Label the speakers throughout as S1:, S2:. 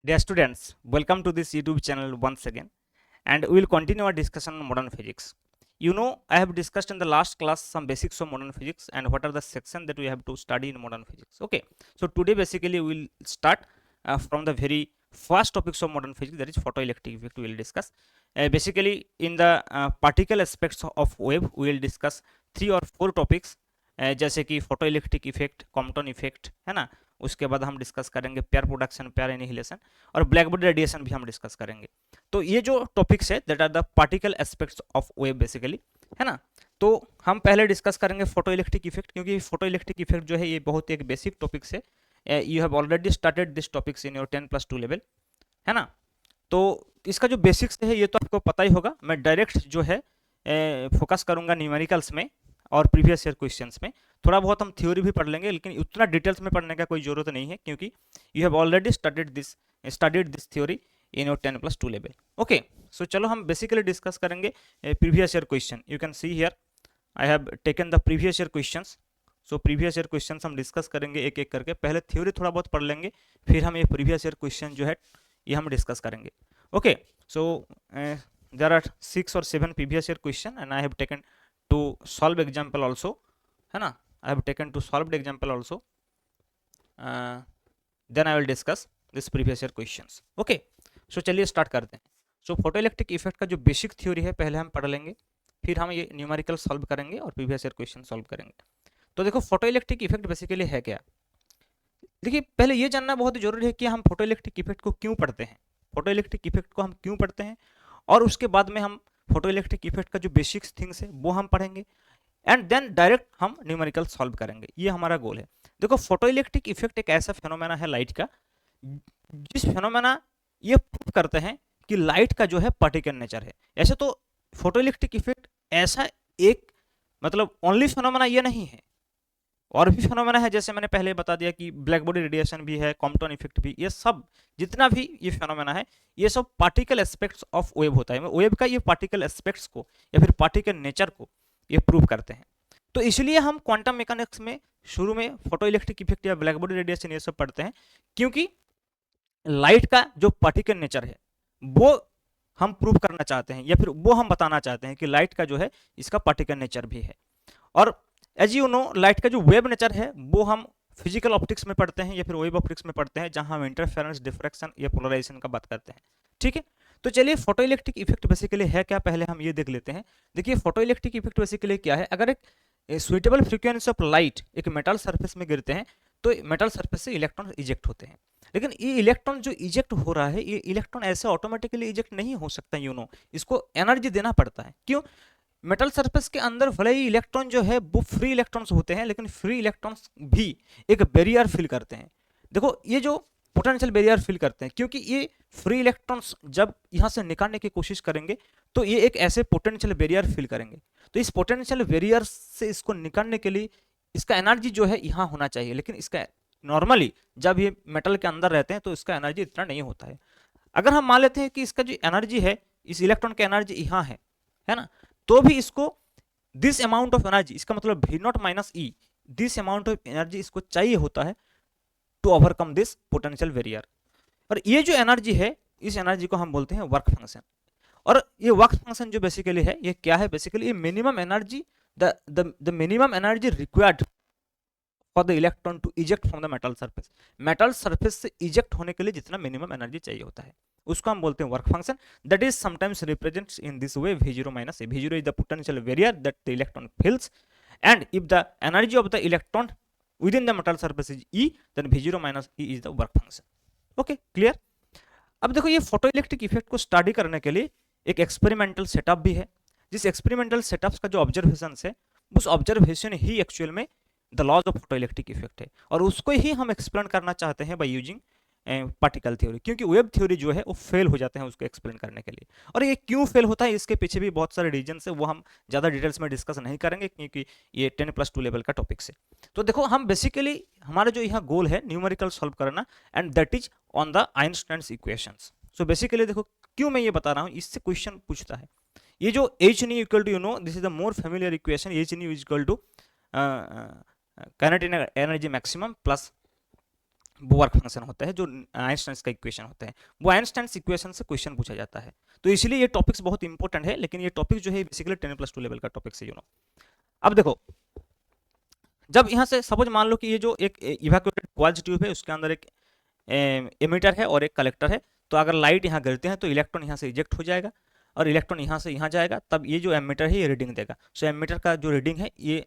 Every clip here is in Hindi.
S1: Dear students, welcome to this YouTube channel once again, and we will continue our discussion on modern physics. You know, I have discussed in the last class some basics of modern physics and what are the sections that we have to study in modern physics. Okay, so today basically we will start from the very first topics of modern physics, that is photoelectric effect. We will discuss. Basically, in the particle aspects of wave, we will discuss 3 or 4 topics, जैसे कि photo electric effect, Compton effect, है ना। उसके बाद हम डिस्कस करेंगे पेयर प्रोडक्शन, पेयर एनिहिलेशन और ब्लैक बॉडी रेडिएशन भी हम डिस्कस करेंगे। तो ये जो टॉपिक्स है that are the particle aspects of wave basically, है ना। तो हम पहले डिस्कस करेंगे फोटो इलेक्ट्रिक इफेक्ट, क्योंकि फोटो इलेक्ट्रिक इफेक्ट जो है ये बहुत एक बेसिक टॉपिक्स है। You have already started this topics in your 10+2 level, है ना। तो इसका जो बेसिक्स है ये तो आपको पता ही होगा। मैं डायरेक्ट जो है फोकस करूंगा न्यूमेरिकल्स में और प्रीवियस ईयर क्वेश्चंस में। थोड़ा बहुत हम थ्योरी भी पढ़ लेंगे, लेकिन उतना डिटेल्स में पढ़ने का कोई जरूरत नहीं है, क्योंकि you have already studied this theory in your 10+2 level. Okay, so चलो हम बेसिकली डिस्कस करेंगे previous year question. You can see here I have taken the previous year questions. So previous year questions हम डिस्कस करेंगे एक एक करके। पहले थ्योरी थोड़ा बहुत पढ़ लेंगे, फिर हम ये प्रीवियस ईयर क्वेश्चन जो है ये हम डिस्कस करेंगे। Okay, so there are 6 or 7 previous year question and I have taken to solve example also, है ना। I have taken to solve the example also, then I will discuss this previous year questions. Okay, so चलिए स्टार्ट करते हैं। सो फोटो इलेक्ट्रिक इफेक्ट का जो बेसिक थ्योरी है पहले हम पढ़ लेंगे, फिर हम ये न्यूमेरिकल सॉल्व करेंगे और प्रीवियस ईयर क्वेश्चन सॉल्व करेंगे। तो देखो फोटो इलेक्ट्रिक इफेक्ट बेसिकली है क्या। देखिए, पहले ये जानना बहुत जरूरी है कि हम फोटो इलेक्ट्रिक इफेक्ट को क्यों पढ़ते हैं, फोटो इलेक्ट्रिक इफेक्ट को हम क्यों पढ़ते हैं, और उसके बाद में हम फोटो इलेक्ट्रिक इफेक्ट का जो बेसिक्स थिंग्स है वो हम पढ़ेंगे, एंड देन डायरेक्ट हम न्यूमेरिकल सॉल्व करेंगे। ये हमारा गोल है। देखो, फोटो इलेक्ट्रिक इफेक्ट एक ऐसा फेनोमेना है लाइट का, जिस फेनोमेना ये प्रूव करते हैं कि लाइट का जो है पार्टिकल नेचर है। ऐसे तो फोटो इलेक्ट्रिक इफेक्ट ऐसा एक मतलब ओनली फेनोमेना ये नहीं है, और भी फेनोमेना है, जैसे मैंने पहले बता दिया कि ब्लैक बॉडी रेडिएशन भी है, कॉम्पटन इफेक्ट भी। ये सब जितना भी ये फेनोमेना है ये सब पार्टिकल एस्पेक्ट्स ऑफ वेव होता है। वेव का ये पार्टिकल एस्पेक्ट्स को या फिर पार्टिकल नेचर को ये प्रूव करते हैं। तो इसलिए हम क्वांटम मैकेनिक्स में शुरू में फोटो इलेक्ट्रिक इफेक्ट या ब्लैक बॉडी रेडिएशन ये सब पढ़ते हैं, क्योंकि लाइट का जो पार्टिकल नेचर है वो हम प्रूव करना चाहते हैं, या फिर वो हम बताना चाहते हैं कि लाइट का जो है इसका पार्टिकल नेचर भी है। और एज यू नो, लाइट का जो वेव नेचर है वो हम फिजिकल ऑप्टिक्स में पढ़ते हैं या फिर वेव ऑप्टिक्स में पढ़ते हैं, जहां हम इंटरफेरेंस, डिफ्रैक्शन या पोलराइजेशन का बात करते हैं। ठीक है, तो चलिए फोटो इलेक्ट्रिक इफेक्ट बेसिकली है क्या पहले हम ये देख लेते हैं। देखिए, फोटो इलेक्ट्रिक इफेक्ट बेसिकली क्या है। अगर एक सुइटेबल फ्रीक्वेंसी ऑफ लाइट एक मेटल सरफेस में गिरते हैं तो मेटल सरफेस से इलेक्ट्रॉन इजेक्ट होते हैं। लेकिन ये इलेक्ट्रॉन जो इजेक्ट हो रहा है, ये इलेक्ट्रॉन ऐसे ऑटोमेटिकली इजेक्ट नहीं हो सकता, यू नो। इसको एनर्जी देना पड़ता है। क्यों? मेटल सरफेस के अंदर भले ही इलेक्ट्रॉन जो है वो फ्री इलेक्ट्रॉन्स होते हैं, लेकिन फ्री इलेक्ट्रॉन्स भी एक बैरियर फिल करते हैं। देखो, ये जो पोटेंशियल बैरियर फिल करते हैं, क्योंकि ये फ्री इलेक्ट्रॉन्स जब यहाँ से निकालने की कोशिश करेंगे तो ये एक ऐसे पोटेंशियल बैरियर फिल करेंगे। तो इस पोटेंशियल बैरियर से इसको निकालने के लिए इसका एनर्जी जो है यहाँ होना चाहिए, लेकिन इसका नॉर्मली जब ये मेटल के अंदर रहते हैं तो इसका एनर्जी इतना नहीं होता है। अगर हम मान लेते हैं कि इसका जो एनर्जी है, इस इलेक्ट्रॉन का एनर्जी यहाँ है ना, तो भी इसको दिस अमाउंट ऑफ एनर्जी, इसका मतलब V naught minus E, this amount of energy इसको चाहिए होता है to overcome this potential barrier. और ये जो एनर्जी है, इस एनर्जी को हम बोलते हैं वर्क फंक्शन। और ये वर्क फंक्शन जो बेसिकली है ये क्या है, बेसिकली ये minimum energy, the minimum energy required for the electron to eject from the metal surface. Metal surface से इजेक्ट होने के लिए जितना मिनिमम एनर्जी चाहिए होता है उसको हम बोलते हैं work function. That is sometimes represents in this way v0 minus a। v0 is the potential barrier that the electron fills, and if the energy of the electron within the metal surface is E, then v0 minus E is the work function. Okay, clear. अब देखो, ये फोटो इलेक्ट्रिक इफेक्ट को स्टडी करने के लिए एक एक्सपेरिमेंटल सेटअप भी है। जिस एक्सपेरिमेंटल सेटअप का जो ऑब्जर्वेशन है, उस ऑब्जर्वेशन ही एक्चुअल में the laws of photo electric effect है, और उसको ही हम एक्सप्लेन करना चाहते हैं बाय यूजिंग पार्टिकल थ्योरी। क्योंकि वेब थ्योरी जो है वो फेल हो जाते हैं उसको एक्सप्लेन करने के लिए। और ये क्यों फेल होता है, इसके पीछे भी बहुत सारे रीजन है, वो हम ज़्यादा डिटेल्स में डिस्कस नहीं करेंगे, क्योंकि ये 10+2 लेवल का टॉपिक है। तो देखो, हम बेसिकली हमारा जो यहाँ गोल है न्यूमेरिकल सॉल्व करना, and that is on the Einstein's equations. So basically देखो, क्यों मैं ये बता रहा हूँ, इससे क्वेश्चन पूछता है। ये जो h nu equal to, you know, this is the more familiar equation. H nu is equal to kinetic energy maximum plus वो वर्क फंक्शन होता है जो आइंस्टाइन का इक्वेशन होता है, वो आइंस्टाइन इक्वेशन से क्वेश्चन पूछा जाता है। तो इसलिए ये टॉपिक्स बहुत इंपॉर्टेंट है, लेकिन ये टॉपिक जो है बेसिकली 10+2 लेवल का टॉपिक है, अब देखो, जब यहाँ से सपोज मान लो कि ये जो एक इवैक्यूएटेड क्वार्ट्ज ट्यूब है, उसके अंदर एक एमिटर है और एक कलेक्टर है, तो अगर लाइट यहाँ गिरते हैं तो इलेक्ट्रॉन यहाँ से इजेक्ट हो जाएगा और इलेक्ट्रॉन यहाँ से यहाँ जाएगा, तब ये जो एमिटर है ये रीडिंग देगा। सो एमिटर का जो रीडिंग है ये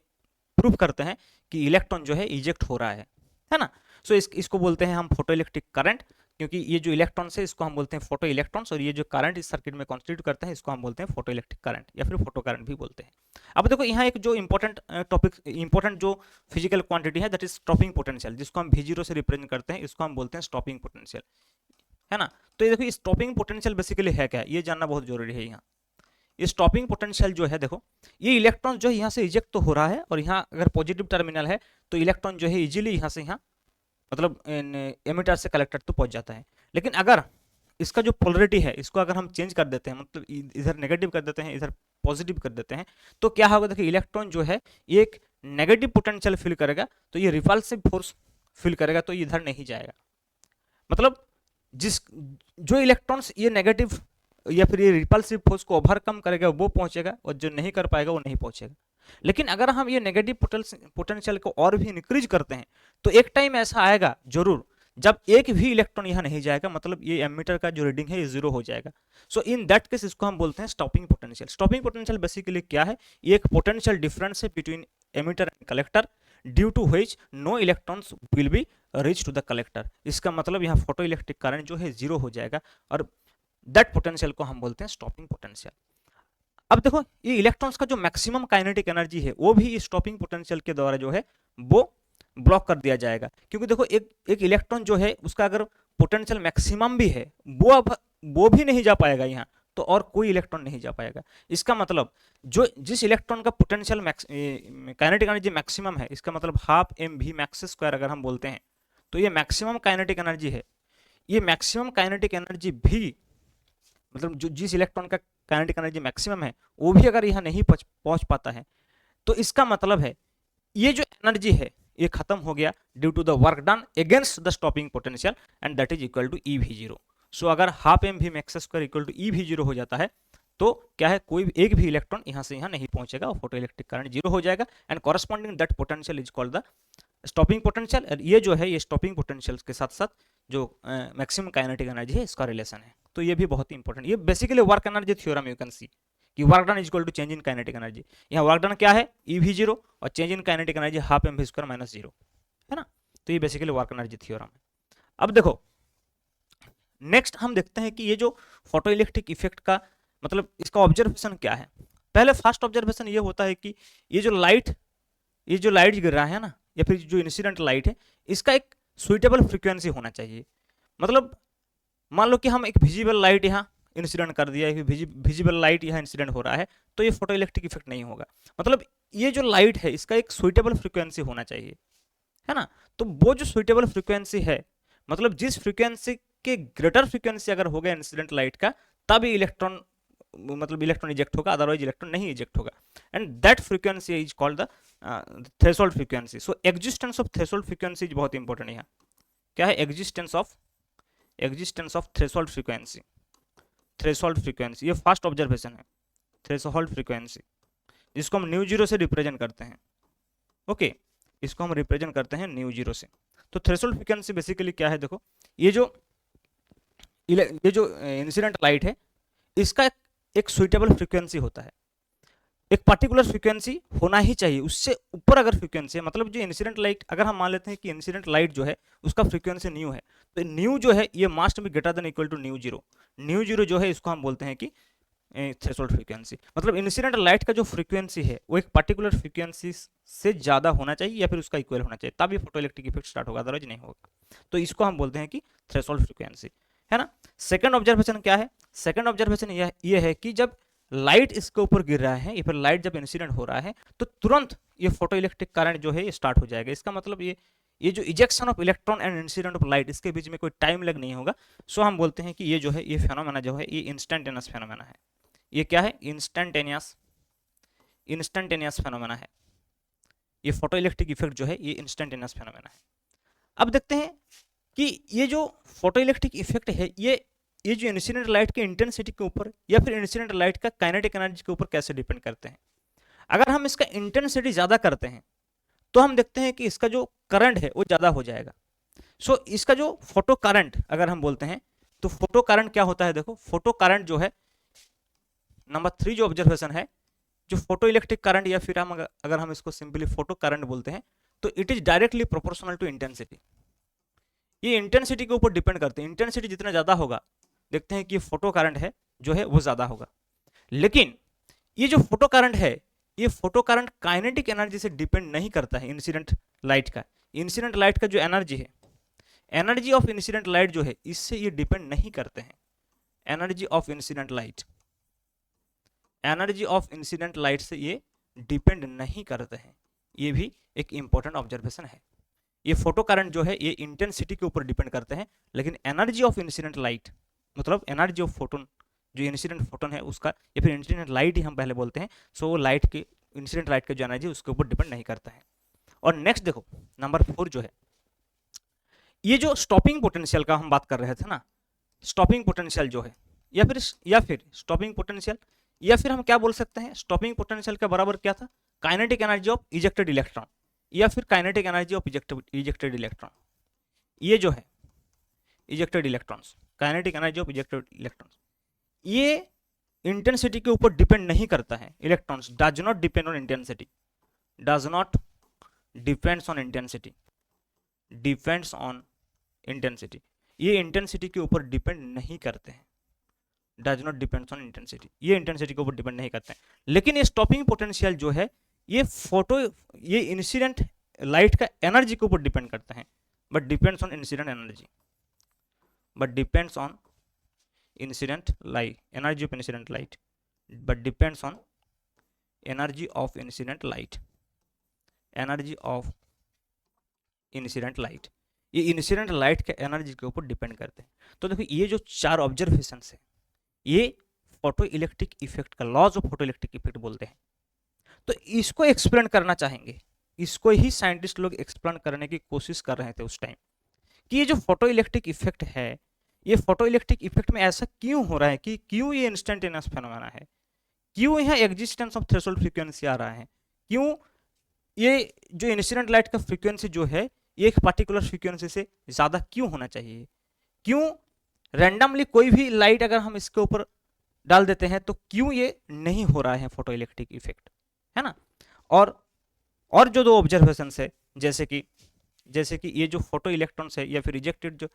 S1: प्रूफ करते हैं कि इलेक्ट्रॉन जो है इजेक्ट हो रहा है ना। सो इसको बोलते हैं हम फोटो इलेक्ट्रिक करंट, क्योंकि ये जो इलेक्ट्रॉन्स है इसको हम बोलते हैं फोटो इलेक्ट्रॉन्स, और ये जो करंट इस सर्किट में कॉन्स्टिट्यूट करते हैं इसको हम बोलते हैं फोटो इलेक्ट्रिक करंट या फिर फोटो करंट भी बोलते हैं। अब देखो यहाँ एक जो इंपॉर्टेंट टॉपिक, इंपॉर्टेंट जो फिजिकल क्वांटिटी है दैट इज स्टॉपिंग पोटेंशियल, जिसको हम V0 से रिप्रेजेंट करते हैं, इसको हम बोलते हैं स्टॉपिंग पोटेंशियल, है ना। तो ये देखो स्टॉपिंग पोटेंशियल बेसिकली है क्या, ये जानना बहुत जरूरी है। यहाँ ये स्टॉपिंग पोटेंशियल जो है, देखो ये इलेक्ट्रॉन जो है यहाँ से इजेक्ट तो हो रहा है, और यहाँ अगर पॉजिटिव टर्मिनल है तो इलेक्ट्रॉन जो है इजीली यहाँ से यहाँ मतलब एमिटर से कलेक्टर तो पहुंच जाता है। लेकिन अगर इसका जो पोलरिटी है इसको अगर हम चेंज कर देते हैं, मतलब इधर नेगेटिव कर देते हैं इधर पॉजिटिव कर देते हैं, तो क्या होगा, देखिए इलेक्ट्रॉन जो है ये एक नेगेटिव पोटेंशियल फील करेगा, तो ये रिपल्सिव फोर्स फील करेगा, तो इधर नहीं जाएगा। मतलब जो इलेक्ट्रॉन्स ये नेगेटिव या फिर ये रिपल्सिव फोर्स को ओवरकम करेगा वो पहुंचेगा, और जो नहीं कर पाएगा वो नहीं पहुंचेगा। लेकिन अगर हम ये नेगेटिव पोटेंशियल को और भी इंक्रीज करते हैं तो एक टाइम ऐसा आएगा जरूर जब एक भी इलेक्ट्रॉन यहाँ नहीं जाएगा, मतलब ये एमीटर का जो रीडिंग है ये 0 हो जाएगा। सो इन दैट केस इसको हम बोलते हैं stopping potential. Stopping potential basically क्या है, ये एक पोटेंशियल डिफरेंस है between emitter and collector due to which no electrons will be reach to the collector. इसका मतलब यहाँ फोटो इलेक्ट्रिक करंट जो है 0 हो जाएगा, और दैट पोटेंशियल को हम बोलते हैं स्टॉपिंग पोटेंशियल। अब देखो ये इलेक्ट्रॉन्स का जो मैक्सिमम काइनेटिक एनर्जी है वो भी स्टॉपिंग पोटेंशियल के द्वारा जो है वो ब्लॉक कर दिया जाएगा, क्योंकि देखो एक इलेक्ट्रॉन जो है उसका अगर पोटेंशियल मैक्सिमम भी है वो भी नहीं जा पाएगा यहाँ, तो और कोई इलेक्ट्रॉन नहीं जा पाएगा। इसका मतलब जो जिस इलेक्ट्रॉन का पोटेंशियल काइनेटिक एनर्जी मैक्सिमम है, इसका मतलब हाफ mv मैक्स स्क्वायर अगर हम बोलते हैं, तो ये मैक्सिमम काइनेटिक एनर्जी है। ये मैक्सिमम काइनेटिक एनर्जी भी मतलब जो जिस इलेक्ट्रॉन का काइनेटिक एनर्जी मैक्सिमम है वो भी अगर यहाँ नहीं पहुंच पाता है, तो इसका मतलब है ये जो एनर्जी है ये खत्म हो गया due to the work done against the stopping potential, and that is equal to EV0। So अगर half mv max square equal to EV0 हो जाता है तो क्या है, कोई भी एक भी इलेक्ट्रॉन यहाँ से यहाँ नहीं पहुंचेगा और फोटो इलेक्ट्रिक करंट 0 हो जाएगा, and corresponding that potential is called the stopping potential. ये जो है ये स्टॉपिंग पोटेंशियल के साथ साथ जो मैक्सिमम काइनेटिक एनर्जी है इसका रिलेशन है। तो ये भी बहुत इंपॉर्टेंट, ये basically work energy theorem you can see कि work done is equal to change in kinetic energy. यहाँ वर्क डन क्या है, EV0, और change in kinetic energy half mv square minus 0, है ना। तो ये बेसिकली वर्क एनर्जी थ्योरम है। अब देखो नेक्स्ट हम देखते हैं कि ये जो फोटो इलेक्ट्रिक इफेक्ट का मतलब इसका ऑब्जर्वेशन क्या है। पहले फर्स्ट ऑब्जर्वेशन ये होता है कि ये जो लाइट गिर रहा है ना, या फिर जो इंसिडेंट लाइट है, इसका एक सुइटेबल फ्रीक्वेंसी होना चाहिए। मतलब मान लो कि हम एक विजिबल लाइट यहाँ इंसिडेंट कर दिया है, विजिबल लाइट यहाँ इंसिडेंट हो रहा है, तो ये फोटो इलेक्ट्रिक इफेक्ट नहीं होगा। मतलब ये जो लाइट है इसका एक सुइटेबल फ्रीक्वेंसी होना चाहिए, है ना। तो वो जो सुइटेबल फ्रीक्वेंसी है, मतलब जिस फ्रीक्वेंसी के ग्रेटर फ्रीक्वेंसी अगर हो गया इंसिडेंट लाइट का, तब ये इलेक्ट्रॉन इजेक्ट होगा, अदरवाइज इलेक्ट्रॉन नहीं इजेक्ट होगा, and that frequency is called the threshold frequency. So existence of threshold frequency is बहुत इंपॉर्टेंट। यहाँ क्या है, existence of threshold frequency. Threshold frequency ये फर्स्ट ऑब्जर्वेशन है, थ्रेशोल्ड फ्रीक्वेंसी, जिसको हम न्यू 0 से रिप्रेजेंट करते हैं। ओके, इसको हम रिप्रेजेंट करते हैं न्यू 0 से। तो थ्रेशोल्ड फ्रीक्वेंसी बेसिकली क्या है, देखो ये जो इंसिडेंट लाइट है इसका एक सुइटेबल फ्रीक्वेंसी होता है, एक पर्टिकुलर फ्रीक्वेंसी होना ही चाहिए, उससे ऊपर अगर फ्रीक्वेंसी है, मतलब जो इंसिडेंट लाइट अगर हम मान लेते हैं कि इंसिडेंट लाइट जो है उसका फ्रीक्वेंसी न्यू है, तो न्यू जो है ये must be greater than equal to nu 0। Nu 0 जो है इसको हम बोलते हैं कि थ्रेशोल्ड फ्रीक्वेंसी। मतलब इंसिडेंट लाइट का जो फ्रीक्वेंसी है वो एक पर्टिकुलर फ्रीक्वेंसी से ज़्यादा होना चाहिए या फिर उसका इक्वल होना चाहिए, तभी फोटो इलेक्ट्रिक इफेक्ट स्टार्ट होगा, अदरवाइज नहीं होगा। तो इसको हम बोलते हैं कि थ्रेशोल्ड फ्रीक्वेंसी, है ना। सेकंड ऑब्जर्वेशन क्या है, सेकंड ऑब्जर्वेशन ये है कि जब लाइट इसके ऊपर गिर रहा है या फिर लाइट जब इंसिडेंट हो रहा है तो तुरंत ये फोटो इलेक्ट्रिक करंट जो है ये स्टार्ट हो जाएगा। इसका मतलब ये जो ejection of electron and incident of light, इसके बीच में कोई टाइम लग नहीं होगा। सो हम बोलते हैं कि ये जो है ये फेनोमेना जो है ये इंस्टेंटेनियस फेनोमेना है। ये क्या है, इंस्टेंटेनियस फेनोमेना है। ये फोटो इलेक्ट्रिक इफेक्ट जो है ये इंस्टेंटेनियस फेनोमेना है। अब देखते हैं कि ये जो फोटोइलेक्ट्रिक इफेक्ट है ये जो इंसिडेंट लाइट के इंटेंसिटी के ऊपर या फिर इंसिडेंट लाइट का काइनेटिक एनर्जी के ऊपर कैसे डिपेंड करते हैं। अगर हम इसका इंटेंसिटी ज़्यादा करते हैं तो हम देखते हैं कि इसका जो करंट है वो ज़्यादा हो जाएगा। सो इसका जो फोटो करंट अगर हम बोलते हैं तो फोटो करंट क्या होता है, देखो फोटो करंट जो है नंबर 3 जो ऑब्जर्वेशन है, जो फोटो इलेक्ट्रिक करंट या फिर हम अगर हम इसको सिंपली फोटो करंट बोलते हैं तो it is directly proportional to intensity. ये इंटेंसिटी के ऊपर डिपेंड करते हैं, इंटेंसिटी जितना ज़्यादा होगा देखते हैं कि फोटो करंट है जो है वो ज़्यादा होगा। लेकिन ये जो फोटो करंट है ये फोटो करंट काइनेटिक एनर्जी से डिपेंड नहीं करता है इंसिडेंट लाइट का। इंसिडेंट लाइट का जो एनर्जी है, एनर्जी ऑफ इंसिडेंट लाइट जो है इससे ये डिपेंड नहीं करते हैं। Energy of incident light, energy of incident light से ये डिपेंड नहीं करते हैं। ये भी एक इंपॉर्टेंट ऑब्जर्वेशन है। ये फोटो करंट जो है ये इंटेंसिटी के ऊपर डिपेंड करते हैं, लेकिन एनर्जी ऑफ इंसिडेंट लाइट मतलब एनर्जी ऑफ फोटोन, जो इंसिडेंट फोटोन है उसका या फिर इंसिडेंट लाइट ही हम पहले बोलते हैं, सो वो लाइट के इंसिडेंट लाइट का जो एनर्जी उसके ऊपर डिपेंड नहीं करता है। और नेक्स्ट देखो नंबर 4 जो है, ये जो स्टॉपिंग पोटेंशियल का हम बात कर रहे थे ना, स्टॉपिंग पोटेंशियल जो है या फिर स्टॉपिंग पोटेंशियल या फिर हम क्या बोल सकते हैं, स्टॉपिंग पोटेंशियल के बराबर क्या था, kinetic energy of ejected electron या फिर kinetic energy of ejected electron. ये जो है ejected electrons, kinetic energy of ejected electrons, ये इंटेंसिटी के ऊपर डिपेंड नहीं करता है। Electrons does not depend on intensity, does not depends on intensity, depends on intensity. ये इंटेंसिटी के ऊपर डिपेंड नहीं करते हैं, does not depends on intensity, ये इंटेंसिटी के ऊपर डिपेंड नहीं करते हैं। लेकिन ये स्टॉपिंग पोटेंशियल जो है ये इंसिडेंट लाइट का एनर्जी के ऊपर डिपेंड करता है, but depends on incident energy, but depends on incident light, energy of incident light, but depends on energy of incident light, energy of incident light. ये इंसिडेंट लाइट के एनर्जी के ऊपर डिपेंड करते हैं। तो देखो ये जो 4 ऑब्जर्वेशन है ये फोटो इलेक्ट्रिक इफेक्ट का, laws of photo electric effect बोलते हैं। तो इसको एक्सप्लेन करना चाहेंगे, इसको ही साइंटिस्ट लोग एक्सप्लेन करने की कोशिश कर रहे थे उस टाइम कि ये जो फोटो इलेक्ट्रिक इफेक्ट है, ये फोटो इलेक्ट्रिक इफेक्ट में ऐसा क्यों हो रहा है, कि क्यों ये इंस्टेंटेनियस फेनोमेना है, क्यों यहाँ एग्जिस्टेंस ऑफ थ्रेशोल्ड फ्रीक्वेंसी आ रहा है, क्यों ये जो इंसिडेंट लाइट का फ्रीक्वेंसी जो है ये एक पर्टिकुलर फ्रीक्वेंसी से ज़्यादा क्यों होना चाहिए, क्यों रैंडमली कोई भी लाइट अगर हम इसके ऊपर डाल देते हैं तो क्यों ये नहीं हो रहा है फोटो इलेक्ट्रिक इफेक्ट, है ना। और जो 2 ऑब्जर्वेशन है जैसे कि ये जो फोटो इलेक्ट्रॉन्स है या फिर इजेक्टेड जो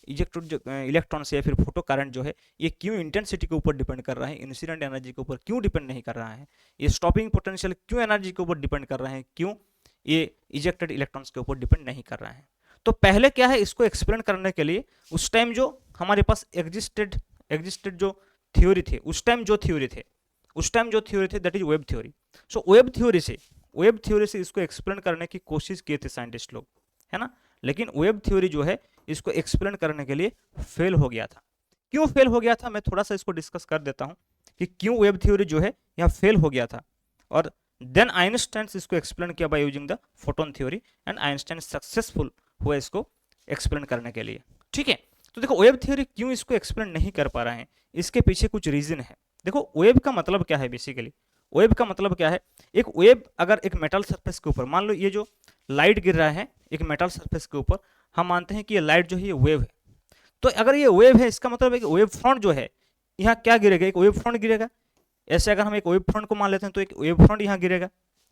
S1: इलेक्ट्रॉन्स या फिर फोटो करंट जो है ये क्यों इंटेंसिटी के ऊपर डिपेंड कर रहा है, इंसिडेंट एनर्जी के ऊपर क्यों डिपेंड नहीं कर रहा है, ये स्टॉपिंग पोटेंशियल क्यों एनर्जी के ऊपर डिपेंड कर रहा है, क्यों ये इजेक्टेड इलेक्ट्रॉन्स के ऊपर डिपेंड नहीं कर रहा है। तो पहले क्या है, इसको एक्सप्लेन करने के लिए उस टाइम जो हमारे पास एग्जिस्टेड जो थ्योरी थे, उस टाइम जो थ्योरी थे that is web theory. So web theory से इसको एक्सप्लेन करने की कोशिश किए थे साइंटिस्ट लोग, है ना। लेकिन वेब थ्योरी जो है इसको एक्सप्लेन करने के लिए फेल हो गया था। क्यों फेल हो गया था, मैं थोड़ा सा इसको डिस्कस कर देता हूं कि क्यों वेब थ्योरी जो है यहाँ फेल हो गया था। और देन आइंस्टाइन इसको एक्सप्लेन किया by using the photon theory, and Einstein successful हुआ इसको एक्सप्लेन करने के लिए, ठीक है। तो देखो वेब थ्योरी क्यों इसको एक्सप्लेन नहीं कर पा रहे हैं, इसके पीछे कुछ रीजन है। देखो वेब का मतलब क्या है, बेसिकली वेब का मतलब क्या है, एक वेब अगर एक मेटल सरफेस के ऊपर, मान लो ये जो लाइट गिर रहा है एक मेटल सरफेस के ऊपर, हम मानते हैं कि ये लाइट जो है ये वेव है। तो अगर ये वेव है इसका मतलब है कि वेव फ्रंट जो है यहाँ क्या गिरेगा, एक वेव फ्रंट गिरेगा। ऐसे अगर हम एक वेव फ्रंट को मान लेते हैं तो एक वेव फ्रंट यहाँ गिरेगा,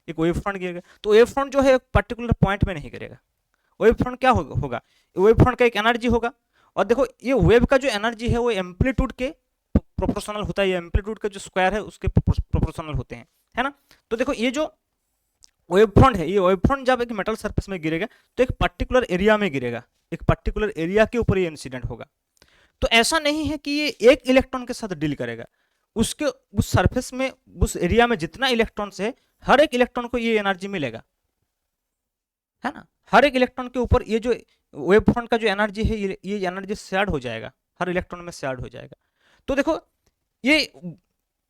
S1: एक वेव फ्रंट गिरेगा। तो वेव फ्रंट जो है एक पर्टिकुलर पॉइंट में नहीं गिरेगा। वेव फ्रंट क्या होगा, वेव फ्रंट का एक एनर्जी होगा। और देखो ये वेव का जो एनर्जी है वो एम्पलीट्यूड के प्रोपोर्शनल होता है, ये एम्पलीट्यूड का जो स्क्वायर है उसके प्रोपोर्शनल होते हैं, है ना। तो देखो ये जो वेव फ्रंट है, ये वेव फ्रंट जब एक मेटल सरफेस में गिरेगा तो एक पर्टिकुलर एरिया में गिरेगा, एक पर्टिकुलर एरिया के ऊपर ये इंसिडेंट होगा। तो ऐसा नहीं है कि ये एक इलेक्ट्रॉन के साथ डील करेगा, उसके उस सरफेस में उस एरिया में जितना इलेक्ट्रॉन्स है हर एक इलेक्ट्रॉन को ये एनर्जी मिलेगा, है ना। हर एक इलेक्ट्रॉन के ऊपर ये जो वेव फ्रंट का जो एनर्जी है ये एनर्जी शेयर्ड हो जाएगा, हर इलेक्ट्रॉन में शेयर्ड हो जाएगा। तो देखो ये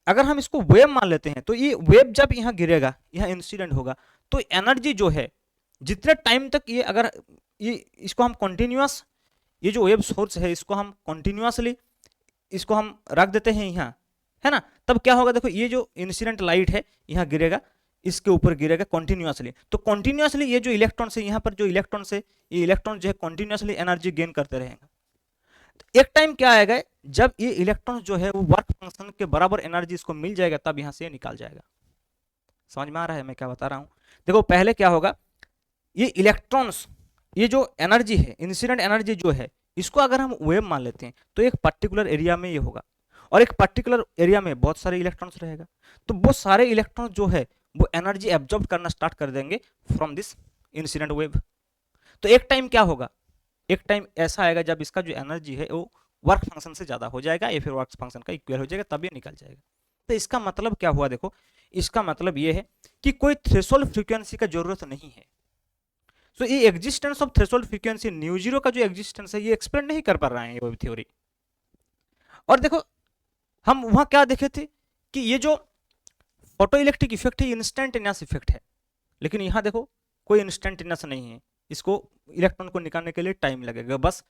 S1: अगर हम इसको वेव मान लेते हैं तो ये वेव जब यहाँ गिरेगा, यहाँ इंसिडेंट होगा, तो एनर्जी जो है जितने टाइम तक ये, अगर ये इसको हम कंटिन्यूअस ये जो वेव सोर्स है इसको हम कंटिन्यूअसली इसको हम रख देते हैं यहाँ, है ना, तब क्या होगा, देखो ये जो इंसिडेंट लाइट है यहाँ गिरेगा, इसके ऊपर गिरेगा कंटिन्यूअसली, तो कंटिन्यूअसली ये जो इलेक्ट्रॉन है यहाँ पर जो इलेक्ट्रॉन है, ये इलेक्ट्रॉन जो है कंटिन्यूअसली एनर्जी गेन करते रहेंगे। तो एक टाइम क्या आएगा, जब ये इलेक्ट्रॉन जो है वो वर्क फंक्शन के बराबर एनर्जी इसको मिल जाएगा, तब यहाँ से ये निकाल जाएगा। समझ में आ रहा है मैं क्या बता रहा हूँ? देखो पहले क्या होगा, ये इलेक्ट्रॉन्स, ये जो एनर्जी है, इंसिडेंट एनर्जी जो है, इसको अगर हम वेव मान लेते हैं तो एक पर्टिकुलर एरिया में ये होगा, और एक पर्टिकुलर एरिया में बहुत सारे इलेक्ट्रॉन्स रहेगा, तो वो सारे इलेक्ट्रॉन जो है वो एनर्जी एब्जॉर्ब करना स्टार्ट कर देंगे फ्रॉम दिस इंसिडेंट वेव। तो एक टाइम क्या होगा, एक टाइम ऐसा आएगा जब इसका जो एनर्जी है वो वर्क फंक्शन से ज्यादा हो जाएगा या फिर वर्क फंक्शन का इक्वल हो जाएगा, तब ये निकल जाएगा। तो इसका मतलब क्या हुआ, देखो इसका मतलब ये है कि कोई थ्रेशोल्ड फ्रीक्वेंसी का जरूरत नहीं है। तो ये existence of threshold frequency mu zero का जो एग्जिस्टेंस है ये एक्सप्लेन नहीं कर पा रहा है ये वेव थ्योरी। और देखो हम वहां क्या देखे थे कि ये जो फोटो इलेक्ट्रिक इफेक्ट है इंस्टेंटेनियस इफेक्ट है, लेकिन यहाँ देखो कोई इंस्टेंटेनियस नहीं है, इसको इलेक्ट्रॉन को निकालने के लिए टाइम लगेगा, बस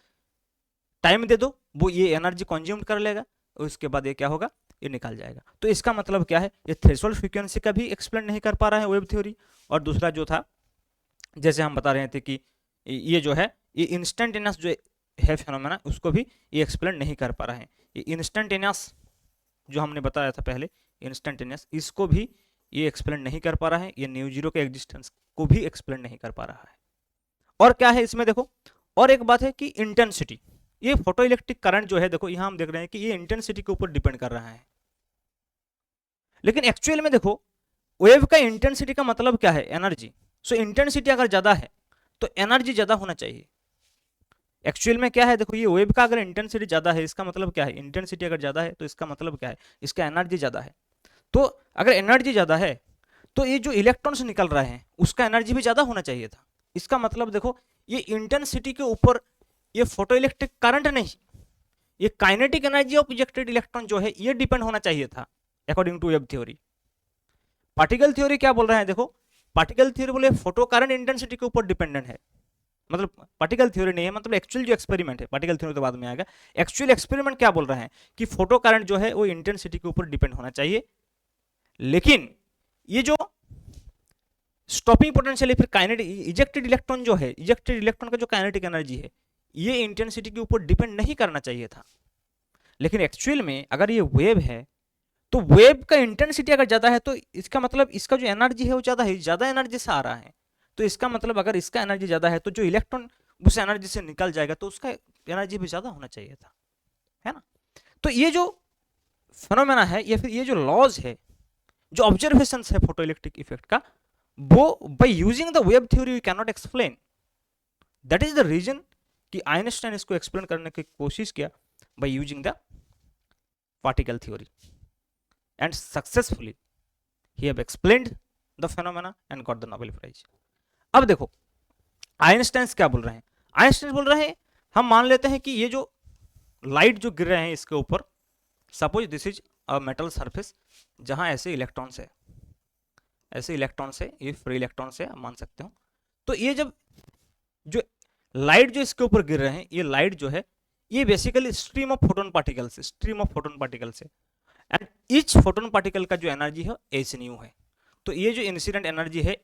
S1: टाइम दे दो, वो ये एनर्जी कंज्यूम कर लेगा और उसके बाद ये क्या होगा, ये निकाल जाएगा। तो इसका मतलब क्या है, ये थ्रेशोल्ड फ्रीक्वेंसी का भी एक्सप्लेन नहीं कर पा रहा है वेव थ्योरी, और दूसरा जो था जैसे हम बता रहे थे कि ये जो है ये इंस्टेंटेनियस जो है फिनोमेना उसको भी ये एक्सप्लेन नहीं कर पा रहा है। ये इंस्टेंटेनियस जो हमने बताया था पहले इंस्टेंटेनियस, इसको भी ये एक्सप्लेन नहीं कर पा रहा है, ये न्यू जीरो के एग्जिस्टेंस को भी एक्सप्लेन नहीं कर पा रहा है। और क्या है इसमें देखो, और एक बात है कि इंटेंसिटी, ये फोटो इलेक्ट्रिक करंट जो है देखो यहाँ हम देख रहे हैं कि ये इंटेंसिटी के ऊपर डिपेंड कर रहा है, लेकिन एक्चुअल में देखो वेव का इंटेंसिटी का मतलब क्या है, एनर्जी। सो इंटेंसिटी अगर ज्यादा है तो एनर्जी ज्यादा होना चाहिए। एक्चुअल में क्या है, देखो ये वेव का अगर इंटेंसिटी ज्यादा है इसका मतलब क्या है, इंटेंसिटी अगर ज्यादा है तो इसका मतलब क्या है, इसका एनर्जी ज्यादा है। तो अगर एनर्जी ज्यादा है तो ये जो इलेक्ट्रॉन्स निकल रहे हैं उसका एनर्जी भी ज्यादा होना चाहिए था। इसका मतलब देखो ये इंटेंसिटी के ऊपर ये फोटो इलेक्ट्रिक करंट नहीं, ये kinetic energy of ejected electron जो है ये डिपेंड होना चाहिए था according to wave theory. Particle theory क्या बोल रहे हैं, देखो पार्टिकल थ्योरी बोले फोटो करंट इंटेंसिटी के ऊपर डिपेंडेंट है, मतलब पार्टिकल थ्योरी नहीं है, मतलब एक्चुअल जो एक्सपेरिमेंट है, पार्टिकल थ्योरी तो बाद में आएगा, एक्चुअल एक्सपेरिमेंट क्या बोल रहे हैं कि फोटो करंट जो है वो इंटेंसिटी के ऊपर डिपेंड होना चाहिए, लेकिन ये जो स्टॉपिंग पोटेंशियल फिर काइनेटिक इजेक्टेड इलेक्ट्रॉन जो है, इजेक्टेड इलेक्ट्रॉन का जो काइनेटिक एनर्जी है ये इंटेंसिटी के ऊपर डिपेंड नहीं करना चाहिए था। लेकिन एक्चुअल में अगर ये वेव है तो वेव का इंटेंसिटी अगर ज्यादा है तो इसका मतलब इसका जो एनर्जी है वो ज्यादा है, ज्यादा एनर्जी से आ रहा है, तो इसका मतलब अगर इसका एनर्जी ज्यादा है तो जो इलेक्ट्रॉन उस एनर्जी से निकल जाएगा तो उसका एनर्जी भी ज्यादा होना चाहिए था, है ना। तो ये जो फिनोमेना है या फिर ये जो लॉज है, जो ऑब्जर्वेशन है फोटो इलेक्ट्रिक इफेक्ट का, वो by using the wave theory we can not explain. That is the reason कि आइंस्टाइन इसको एक्सप्लेन करने की कोशिश किया by using the particle theory and successfully he have explained the phenomena and got the Nobel prize. अब देखो आइंस्टाइन क्या बोल रहे हैं, आइंस्टाइन बोल रहे हैं हम मान लेते हैं कि ये जो लाइट जो गिर रहे हैं इसके ऊपर, suppose this is a metal surface जहां ऐसे इलेक्ट्रॉन्स है, ऐसे इलेक्ट्रॉन्स है, ये फ्री इलेक्ट्रॉन्स है आप मान सकते हो। तो ये जब जो लाइट जो इसके ऊपर गिर रहे हैं, ये लाइट जो है ये basically stream of photon particle से, स्ट्रीम ऑफ फोटोन पार्टिकल से, एंड ईच फोटोन पार्टिकल का जो एनर्जी है एच न्यू है। तो ये जो इंसिडेंट एनर्जी है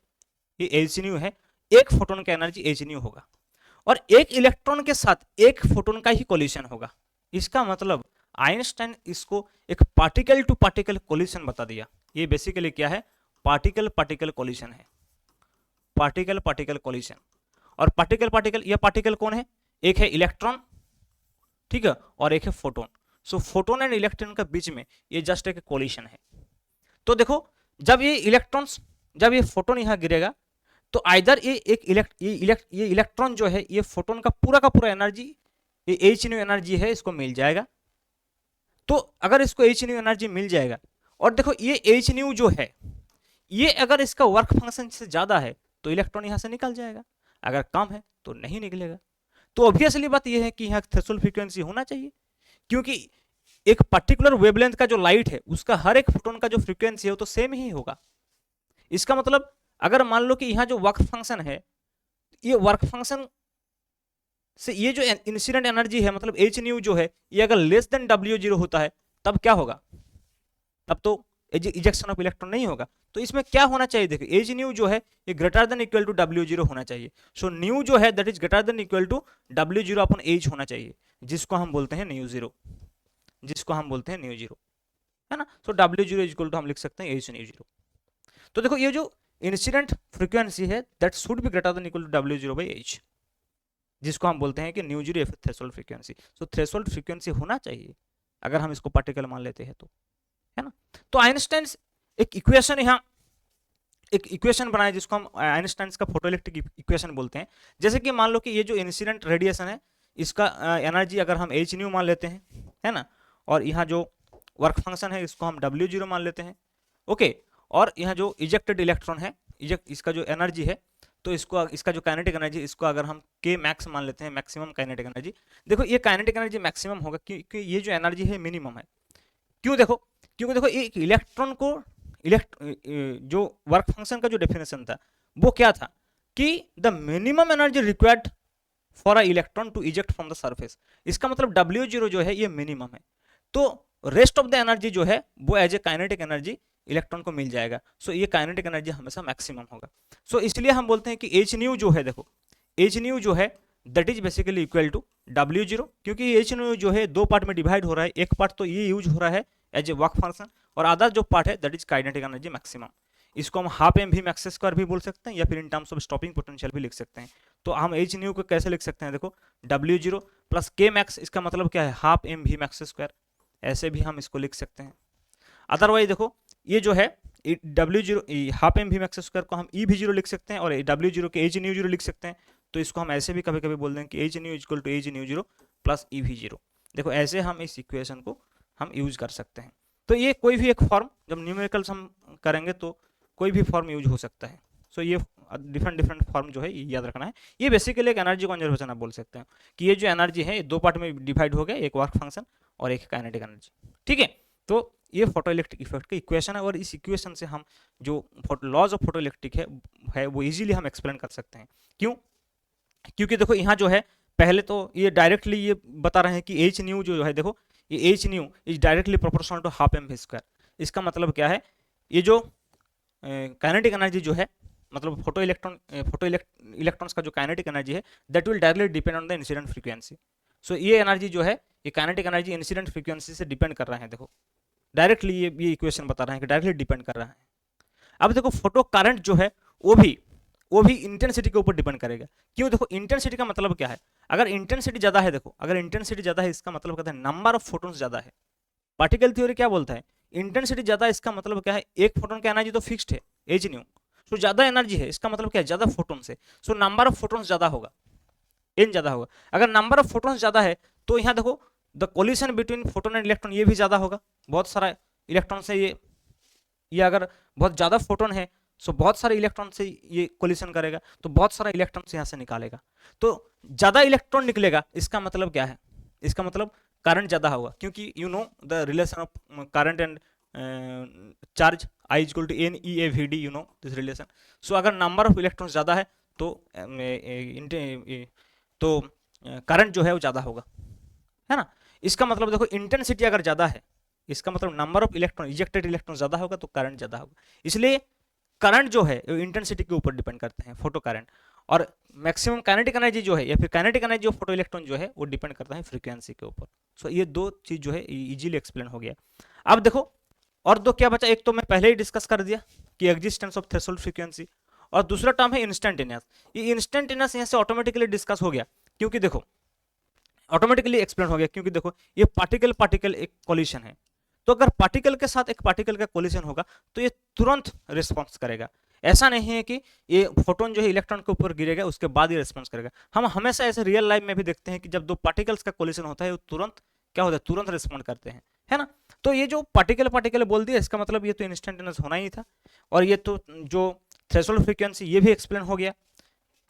S1: ये एच न्यू है, एक फोटोन का एनर्जी एच न्यू होगा, और एक इलेक्ट्रॉन के साथ एक फोटोन का ही कोलिशन होगा। इसका मतलब आइंस्टाइन इसको एक पार्टिकल टू पार्टिकल कोलिशन बता दिया। ये बेसिकली क्या है, पार्टिकल पार्टिकल कोलिशन है, पार्टिकल पार्टिकल कोलिशन। और पार्टिकल पार्टिकल, ये पार्टिकल कौन है, एक है इलेक्ट्रॉन, ठीक है, और एक है photon. So photon and electron के बीच में ये जस्ट एक कोलिशन है। तो देखो जब ये इलेक्ट्रॉन्स, जब ये फोटोन यहां गिरेगा तो आइदर ये इलेक्ट्रॉन जो है ये फोटोन का पूरा एनर्जी, ये एच न्यू एनर्जी है, इसको मिल जाएगा। तो अगर इसको एच न्यू एनर्जी मिल जाएगा, और देखो ये एच न्यू जो है ये अगर इसका वर्क फंक्शन से ज्यादा है तो इलेक्ट्रॉन यहां से निकल जाएगा, अगर कम है तो नहीं निकलेगा। तो ऑब्वियसली बात यह है कि यहाँ थ्रेशोल्ड फ्रीक्वेंसी होना चाहिए, क्योंकि एक पर्टिकुलर वेवलेंथ का जो लाइट है उसका हर एक फोटोन का जो फ्रीक्वेंसी है वो तो सेम ही होगा। इसका मतलब अगर मान लो कि यहाँ जो वर्क फंक्शन है, ये वर्क फंक्शन से ये जो इंसिडेंट एनर्जी है मतलब एच न्यू जो है ये अगर लेस देन डब्ल्यू जीरो होता है तब क्या होगा, तब तो इजेक्शन ऑफ इलेक्ट्रॉन नहीं होगा। तो इसमें क्या होना चाहिए, देखिए एच न्यू जो है ये greater than equal to W zero होना चाहिए। सो न्यू जो है that is greater than equal to W zero upon h होना चाहिए, जिसको हम बोलते हैं न्यू जीरो, जिसको हम बोलते हैं न्यू जीरो, है ना। So W zero equal to हम लिख सकते हैं एच न्यू जीरो। तो देखो ये जो इंसिडेंट फ्रीक्वेंसी है that should be greater than equal to W zero by h, जिसको हम बोलते हैं कि न्यू जीरो या फिर threshold frequency. So threshold frequency होना चाहिए अगर हम इसको पार्टिकल मान लेते हैं तो, है ना। तो आइंस्टाइन एक इक्वेशन यहाँ एक इक्वेशन बनाया जिसको हम आइंस्टाइन का फोटोइलेक्ट्रिक इक्वेशन बोलते हैं। जैसे कि मान लो कि ये जो इंसिडेंट रेडिएशन है इसका एनर्जी अगर हम एच न्यू मान लेते हैं, है ना, और यहाँ जो वर्क फंक्शन है इसको हम डब्ल्यू जीरो मान लेते हैं, ओके। और यहाँ जो इजेक्टेड इलेक्ट्रॉन है, इसका जो एनर्जी है, तो इसको इसका जो काइनेटिक एनर्जी इसको अगर हम के मैक्स मान लेते हैं, मैक्सिमम काइनेटिक एनर्जी। देखो ये काइनेटिक एनर्जी मैक्सिमम होगा क्योंकि ये जो एनर्जी है मिनिमम है। क्यों, देखो क्योंकि देखो एक इलेक्ट्रॉन को जो वर्क फंक्शन का जो डेफिनेशन था वो क्या था कि the minimum energy required for a electron to eject from the surface. इसका मतलब डब्ल्यू जीरो जो है ये मिनिमम है, तो रेस्ट ऑफ द एनर्जी जो है वो as a kinetic energy electron को मिल जाएगा। सो ये काइनेटिक एनर्जी हमेशा मैक्सिमम होगा। सो इसलिए हम बोलते हैं कि एच न्यू जो है, देखो एच न्यू जो है that is basically equal to W zero, क्योंकि एच न्यू जो है दो पार्ट में डिवाइड हो रहा है, एक पार्ट तो ये यूज हो रहा है एज ए वर्क फंक्शन और आधा जो पार्ट है that is kinetic energy maximum. इसको हम half m v max square भी बोल सकते हैं या फिर in terms of stopping potential भी लिख सकते हैं। तो हम एच न्यू को कैसे लिख सकते हैं, देखो W zero plus K max, इसका मतलब क्या है half m v max square, ऐसे भी हम इसको लिख सकते हैं। अदरवाइज देखो ये जो है W zero half m v max square को हम ई वी जीरो लिख सकते हैं और डब्ल्यू जीरो के एच न्यू जीरो लिख सकते हैं। तो इसको हम ऐसे भी कभी कभी बोल दें कि h nu equal to h nu zero plus e V zero. देखो ऐसे हम इस इक्वेशन को हम यूज कर सकते हैं। तो ये कोई भी एक फॉर्म जब न्यूमेरिकल्स हम करेंगे तो कोई भी फॉर्म यूज हो सकता है। सो ये डिफरेंट डिफरेंट फॉर्म जो है ये याद रखना है। ये बेसिकली एक एनर्जी कंजर्वेशन आप बोल सकते हैं कि ये जो एनर्जी है दो पार्ट में डिवाइड हो गया, एक वर्क फंक्शन और एक काइनेटिक एनर्जी, ठीक है। तो ये फोटोइलेक्ट्रिक इफेक्ट का इक्वेशन है और इस इक्वेशन से हम जो लॉज ऑफ फोटोइलेक्ट्रिक है वो इजीली हम एक्सप्लेन कर सकते हैं। क्यों, क्योंकि देखो यहाँ जो है पहले तो ये डायरेक्टली ये बता रहे हैं कि एच न्यू जो है, देखो ये h nu is directly proportional to half m v square. इसका मतलब क्या है, ये जो काइनेटिक एनर्जी जो है मतलब फोटो इलेक्ट्रॉन्स का जो काइनेटिक एनर्जी है that will directly depend on the incident frequency. So ये एनर्जी जो है ये काइनेटिक एनर्जी इंसिडेंट फ्रीक्वेंसी से डिपेंड कर रहा है। देखो डायरेक्टली ये इक्वेशन बता रहे हैं कि डायरेक्टली डिपेंड कर रहा है। अब देखो फोटो करंट जो है वो भी इंटेंसिटी के ऊपर डिपेंड करेगा। क्यों, देखो इंटेंसिटी का मतलब क्या है, अगर इंटेंसिटी ज्यादा है, देखो अगर इंटेंसिटी ज्यादा है इसका मतलब कहता है नंबर ऑफ फोटोन्स ज्यादा है। पार्टिकल थ्योरी क्या बोलता है, इंटेंसिटी ज्यादा है इसका मतलब क्या है, एक फोटोन का एनर्जी तो फिक्स्ड है एच न्यू, सो ज्यादा एनर्जी है इसका मतलब क्या है ज्यादा फोटोन्स है, सो नंबर ऑफ फोटोन्स ज्यादा होगा, एन ज्यादा होगा। अगर नंबर ऑफ फोटोन्स ज्यादा है तो यहाँ देखो the collision between photon and electron ये भी ज्यादा होगा, बहुत सारा इलेक्ट्रॉन से ये अगर बहुत ज्यादा फोटोन है सो बहुत सारे इलेक्ट्रॉन से ये कोलिशन करेगा तो बहुत सारा इलेक्ट्रॉन से यहाँ से निकालेगा, तो ज्यादा इलेक्ट्रॉन निकलेगा इसका मतलब क्या है, इसका मतलब करंट ज्यादा होगा, क्योंकि you know the relation of current and charge I equal to N E A V D, you know this relation. So अगर नंबर ऑफ इलेक्ट्रॉन्स ज़्यादा है तो करंट जो है वो ज़्यादा होगा, है ना। इसका मतलब देखो इंटेंसिटी अगर ज़्यादा है इसका मतलब number of electron ejected electron ज़्यादा होगा तो करंट ज़्यादा होगा। इसलिए करंट जो है वो इंटेंसिटी के ऊपर डिपेंड करते हैं फोटो करंट, और मैक्सिमम काइनेटिक एनर्जी जो है या फिर kinetic energy of photo electron जो है वो डिपेंड करता है फ्रीक्वेंसी के ऊपर। सो ये दो चीज़ जो है इजीली एक्सप्लेन हो गया। अब देखो और दो क्या बचा, एक तो मैं पहले ही डिस्कस कर दिया कि एग्जिस्टेंस ऑफ थ्रेशोल्ड फ्रीक्वेंसी, और दूसरा टर्म है इंस्टेंटेनियस। ये इंस्टेंटेनियस यहाँ से ऑटोमेटिकली डिस्कस हो गया, क्योंकि देखो ऑटोमेटिकली एक्सप्लेन हो गया, क्योंकि देखो ये पार्टिकल पार्टिकल एक कोलिशन है, तो अगर पार्टिकल के साथ एक पार्टिकल का कोलिशन होगा तो ये तुरंत रिस्पॉन्स करेगा। ऐसा नहीं है कि ये फोटोन जो है इलेक्ट्रॉन के ऊपर गिरेगा उसके बाद ही रिस्पॉन्स करेगा। हम हमेशा ऐसे रियल लाइफ में भी देखते हैं कि जब दो पार्टिकल्स का कोलिशन होता है वो तुरंत क्या होता है, तुरंत रिस्पॉन्ड करते हैं, है ना। तो ये जो पार्टिकल पार्टिकल बोल दिया इसका मतलब ये तो इंस्टेंटेनियस होना ही था, और ये तो जो थ्रेशोल्ड फ्रीक्वेंसी ये भी एक्सप्लेन हो गया,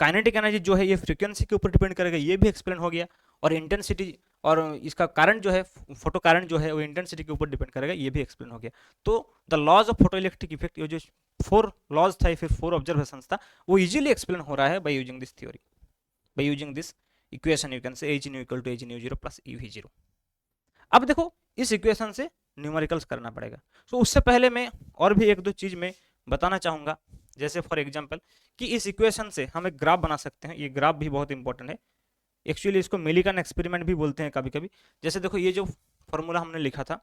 S1: काइनेटिक एनर्जी जो है ये फ्रीक्वेंसी के ऊपर डिपेंड करेगा ये भी एक्सप्लेन हो गया, और इंटेंसिटी और इसका करंट जो है फोटो करंट जो है वो इंटेंसिटी के ऊपर डिपेंड करेगा ये भी एक्सप्लेन हो गया। तो the laws of photo electric effect ये जो 4 लॉज था फिर 4 ऑब्जर्वेशन था वो इजीली एक्सप्लेन हो रहा है by using this theory, by using this equation you can say h nu equal to h nu zero plus e V zero. अब देखो इस इक्वेशन से न्यूमेरिकल्स करना पड़ेगा। सो उससे पहले मैं और भी एक दो चीज में बताना चाहूंगा, जैसे फॉर एग्जांपल कि इस इक्वेशन से हम एक ग्राफ बना सकते हैं। ये ग्राफ भी बहुत इंपॉर्टेंट है, एक्चुअली इसको मिलिकन एक्सपेरिमेंट भी बोलते हैं कभी कभी। जैसे देखो ये जो फॉर्मूला हमने लिखा था,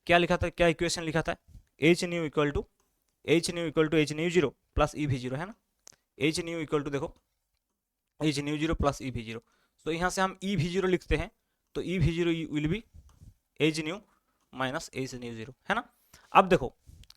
S1: क्या लिखा था, क्या इक्वेशन लिखा था, h nu equal to h nu zero plus e V zero, है ना। एच न्यू इक्वल टू देखो h nu zero plus e V zero. तो यहाँ से हम ई वी जीरो लिखते हैं, तो E V zero will be H nu minus H nu zero, है ना। अब देखो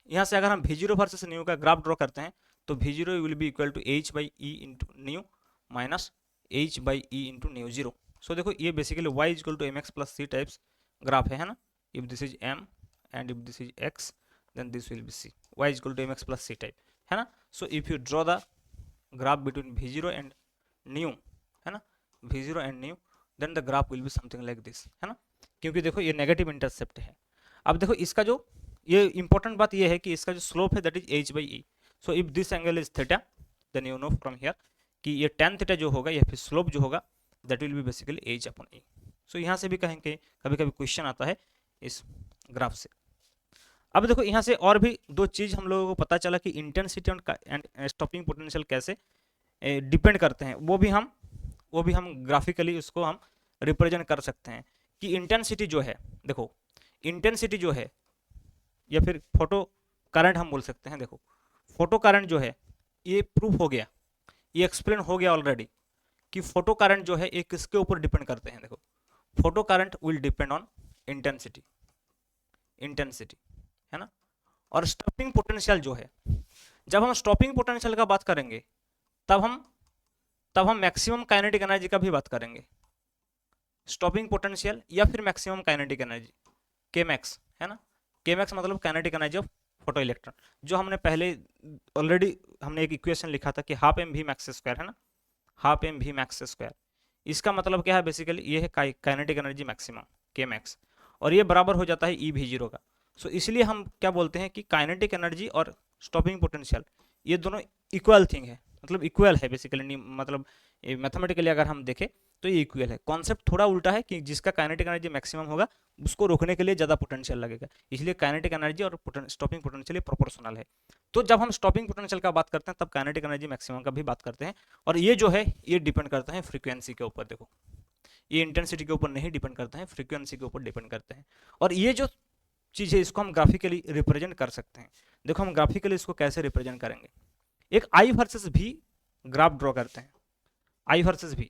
S1: यहाँ से अगर हम वी जीरो वर्सेस न्यू का ग्राफ ड्रॉ करते हैं तो V zero will be equal to H by E into nu minus H by E into nu zero. So देखो ये basically Y is equal to M x plus C types graph है ना। If this is M and if this is x then this will be c, y is equal to M x plus c type, है ना। So if you draw the graph between V zero and nu, है ना, V zero and nu, then the graph will be something like this, है ना। क्योंकि देखो ये नेगेटिव इंटरसेप्ट है। अब देखो इसका जो ये इंपॉर्टेंट बात ये है कि इसका जो स्लोप है that is h by e. So if this angle is theta then you know from here कि ये tan थीटा जो होगा या फिर स्लोप जो होगा that will be basically H upon E. So यहाँ से भी कहेंगे, कभी कभी क्वेश्चन आता है इस ग्राफ से। अब देखो यहाँ से और भी दो चीज हम लोगों को पता चला कि इंटेंसिटी एंड स्टॉपिंग पोटेंशियल कैसे डिपेंड करते हैं, वो भी हम ग्राफिकली उसको हम रिप्रेजेंट कर सकते हैं। कि इंटेंसिटी जो है, देखो इंटेंसिटी जो है या फिर फोटो करंट हम बोल सकते हैं। देखो फोटो करंट जो है ये प्रूफ हो गया, ये एक्सप्लेन हो गया ऑलरेडी कि फोटो करंट जो है ये किसके ऊपर डिपेंड करते हैं। देखो photo current will depend on intensity, है ना। और स्टॉपिंग पोटेंशियल जो है, जब हम स्टॉपिंग पोटेंशियल का बात करेंगे तब हम मैक्सिमम काइनेटिक एनर्जी का भी बात करेंगे। स्टॉपिंग पोटेंशियल या फिर मैक्सिमम काइनेटिक एनर्जी केमैक्स, है ना। केमैक्स मतलब kinetic energy of photo electron, जो हमने पहले ऑलरेडी हमने एक इक्वेशन लिखा था कि half m v max square, है ना, half m v max square. इसका मतलब क्या है, बेसिकली ये है काइनेटिक एनर्जी मैक्सिमम केमैक्स, और ये बराबर हो जाता है ई वी जीरो का। सो इसलिए हम क्या बोलते हैं कि काइनेटिक एनर्जी और स्टॉपिंग पोटेंशियल ये दोनों इक्वल थिंग है, मतलब इक्वल है बेसिकली। मतलब मैथमेटिकली अगर हम देखें तो ये इक्वल है। कॉन्सेप्ट थोड़ा उल्टा है कि जिसका काइनेटिक एनर्जी मैक्सिमम होगा उसको रोकने के लिए ज़्यादा पोटेंशियल लगेगा, इसलिए काइनेटिक एनर्जी और स्टॉपिंग पोटेंशियल प्रोपोर्शनल है। तो जब हम स्टॉपिंग पोटेंशियल का बात करते हैं तब काइनेटिक एनर्जी मैक्सिमम का भी बात करते हैं, और ये जो है ये डिपेंड करता है फ्रीक्वेंसी के ऊपर। देखो ये इंटेंसिटी के ऊपर नहीं डिपेंड करता है, फ्रीक्वेंसी के ऊपर डिपेंड करते हैं। और ये जो चीज़ है इसको हम ग्राफिकली रिप्रेजेंट कर सकते हैं। देखो हम ग्राफिकली इसको कैसे रिप्रेजेंट करेंगे, एक आई वर्सेस भी ग्राफ ड्रॉ करते हैं, आई वर्सेस भी,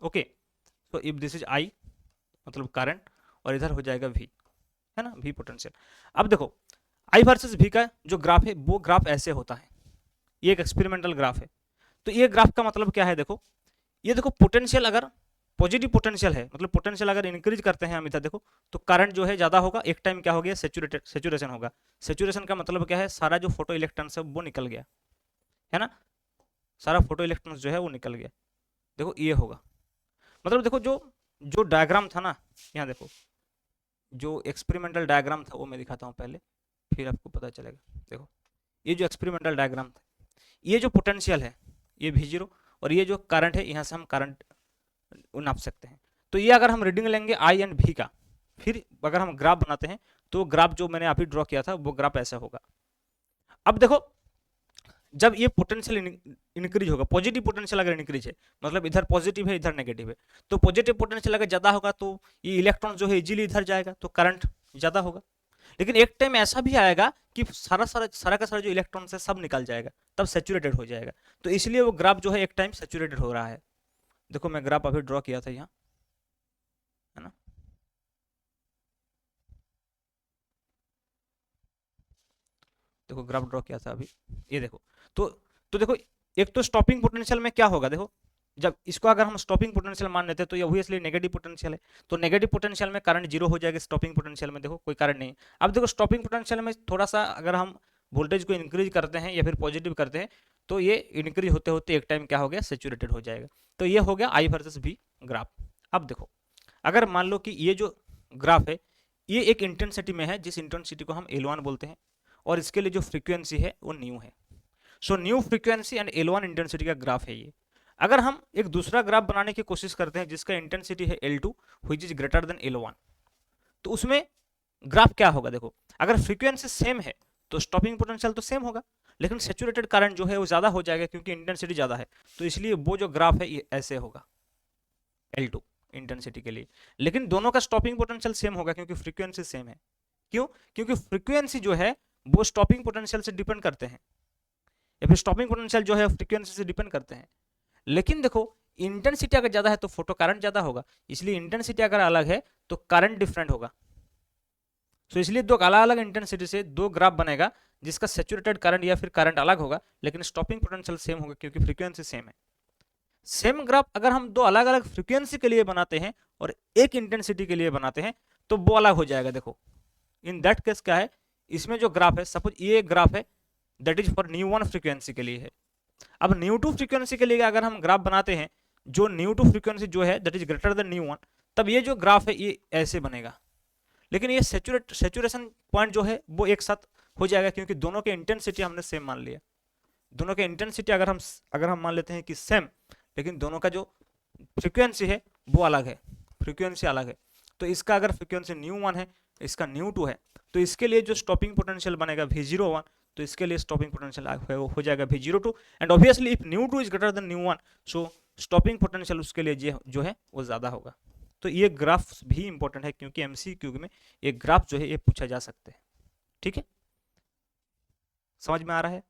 S1: ओके। तो इफ दिस इज आई मतलब करंट और इधर हो जाएगा वी, है ना, वी पोटेंशियल। अब देखो आई वर्सेस वी का जो ग्राफ है वो ग्राफ ऐसे होता है, ये एक एक्सपेरिमेंटल ग्राफ है। तो ये ग्राफ का मतलब क्या है, देखो ये देखो पोटेंशियल अगर पॉजिटिव पोटेंशियल है, मतलब पोटेंशियल अगर इंक्रीज करते हैं हम इधर देखो तो करंट जो है ज्यादा होगा, एक टाइम क्या हो गया सेचुरेशन होगा। सेचुरेशन का मतलब क्या है, सारा जो फोटो इलेक्ट्रॉन्स है वो निकल गया, है ना, सारा फोटो इलेक्ट्रॉन्स जो है वो निकल गया। देखो ये होगा, मतलब देखो जो डायग्राम था ना, यहाँ देखो जो एक्सपेरिमेंटल डायग्राम था वो मैं दिखाता हूँ पहले, फिर आपको पता चलेगा। देखो ये जो एक्सपेरिमेंटल डायग्राम था, ये जो पोटेंशियल है ये भी जीरो, और ये जो करंट है यहाँ से हम करंट नाप सकते हैं। तो ये अगर हम रीडिंग लेंगे आई एंड भी का, फिर अगर हम ग्राफ बनाते हैं तो ग्राफ जो मैंने अभी ड्रॉ किया था वो ग्राफ ऐसा होगा। अब देखो जब ये पोटेंशियल इंक्रीज होगा, पॉजिटिव पोटेंशियल अगर इंक्रीज है मतलब इधर पॉजिटिव है इधर नेगेटिव है, तो पॉजिटिव पोटेंशियल अगर ज्यादा होगा तो ये इलेक्ट्रॉन जो है इजीली इधर जाएगा तो करंट ज्यादा होगा। लेकिन एक टाइम ऐसा भी आएगा कि सारा का सारा जो इलेक्ट्रॉन है सब निकल जाएगा, तब सेचुरेटेड हो जाएगा। तो इसलिए वो ग्राफ जो है एक टाइम सेचुरेटेड हो रहा है। देखो मैं ग्राफ अभी ड्रॉ किया था यहाँ, है ना, देखो ग्राफ ड्रॉ किया था अभी, ये देखो। तो देखो एक तो स्टॉपिंग पोटेंशियल में क्या होगा, देखो जब इसको अगर हम स्टॉपिंग पोटेंशियल मान लेते हैं तो ये ऑब्वियसली नेगेटिव पोटेंशियल है, तो नेगेटिव पोटेंशियल में करंट जीरो हो जाएगा, स्टॉपिंग पोटेंशियल में देखो कोई करंट नहीं। अब देखो स्टॉपिंग पोटेंशियल में थोड़ा सा अगर हम वोल्टेज को इंक्रीज करते हैं या फिर पॉजिटिव करते हैं तो ये इंक्रीज होते होते एक टाइम क्या हो गया, सेचुरेटेड हो जाएगा। तो ये हो गया आई वर्सेस भी ग्राफ। अब देखो अगर मान लो कि ये जो ग्राफ है ये एक इंटेंसिटी में है, जिस इंटेंसिटी को हम L1 बोलते हैं, और इसके लिए जो फ्रीक्वेंसी है वो न्यू है। So new frequency and L1 intensity का ग्राफ है ये। अगर हम एक दूसरा ग्राफ बनाने की कोशिश करते हैं जिसका इंटेंसिटी है L2 which is greater then L1, तो उसमें ग्राफ क्या होगा? देखो, अगर फ्रीक्वेंसी सेम है तो स्टॉपिंग पोटेंशियल तो सेम होगा, लेकिन सैचुरेटेड करंट जो है वो ज्यादा हो जाएगा क्योंकि इंटेंसिटी ज्यादा है, तो इसलिए वो जो ग्राफ है ये ऐसे होगा L2 इंटेंसिटी के लिए। लेकिन दोनों का स्टॉपिंग पोटेंशियल सेम होगा क्योंकि फ्रीक्वेंसी सेम है। क्यों? क्योंकि फ्रीक्वेंसी जो है वो स्टॉपिंग पोटेंशियल से डिपेंड करते हैं, या फिर स्टॉपिंग पोटेंशियल जो है फ्रीक्वेंसी से डिपेंड करते हैं। लेकिन देखो, इंटेंसिटी अगर ज्यादा है तो फोटो करंट ज्यादा होगा, इसलिए इंटेंसिटी अगर अलग है तो करंट डिफरेंट होगा। तो इसलिए दो अलग अलग इंटेंसिटी से दो ग्राफ बनेगा जिसका सैचुरेटेड करंट या फिर करंट अलग होगा, लेकिन स्टॉपिंग पोटेंशियल सेम होगा क्योंकि फ्रीक्वेंसी सेम है। सेम ग्राफ अगर हम दो अलग अलग फ्रीक्वेंसी के लिए बनाते हैं और एक इंटेंसिटी के लिए बनाते हैं तो वो अलग हो जाएगा। देखो, इन दैट केस क्या है, इसमें जो ग्राफ है, सपोज ये एक ग्राफ है दैट इज फॉर न्यू1 फ्रीक्वेंसी के लिए है। अब न्यू2 फ्रीक्वेंसी के लिए अगर हम ग्राफ बनाते हैं जो न्यू2 फ्रीक्वेंसी जो है दैट इज ग्रेटर देन न्यू1, तब ये जो ग्राफ है ये ऐसे बनेगा। लेकिन ये सैचुरेशन पॉइंट जो है वो एक साथ हो जाएगा क्योंकि दोनों के इंटेंसिटी हमने सेम मान लिया। दोनों के इंटेंसिटी अगर हम मान लेते हैं कि सेम, लेकिन दोनों का जो फ्रीक्वेंसी है वो अलग है, फ्रीक्वेंसी अलग है, तो इसका अगर फ्रीक्वेंसी न्यू1 है, इसका न्यू2 है, तो इसके लिए जो स्टॉपिंग पोटेंशियल बनेगा V01, तो इसके लिए स्टॉपिंग पोटेंशियल हो जाएगा V02। And obviously if nu two is greater than nu one, so stopping potential उसके लिए जो है वो ज्यादा होगा। तो ये ग्राफ भी इंपॉर्टेंट है क्योंकि MCQ में ये ग्राफ जो है ये पूछा जा सकते हैं। ठीक है, समझ में आ रहा है?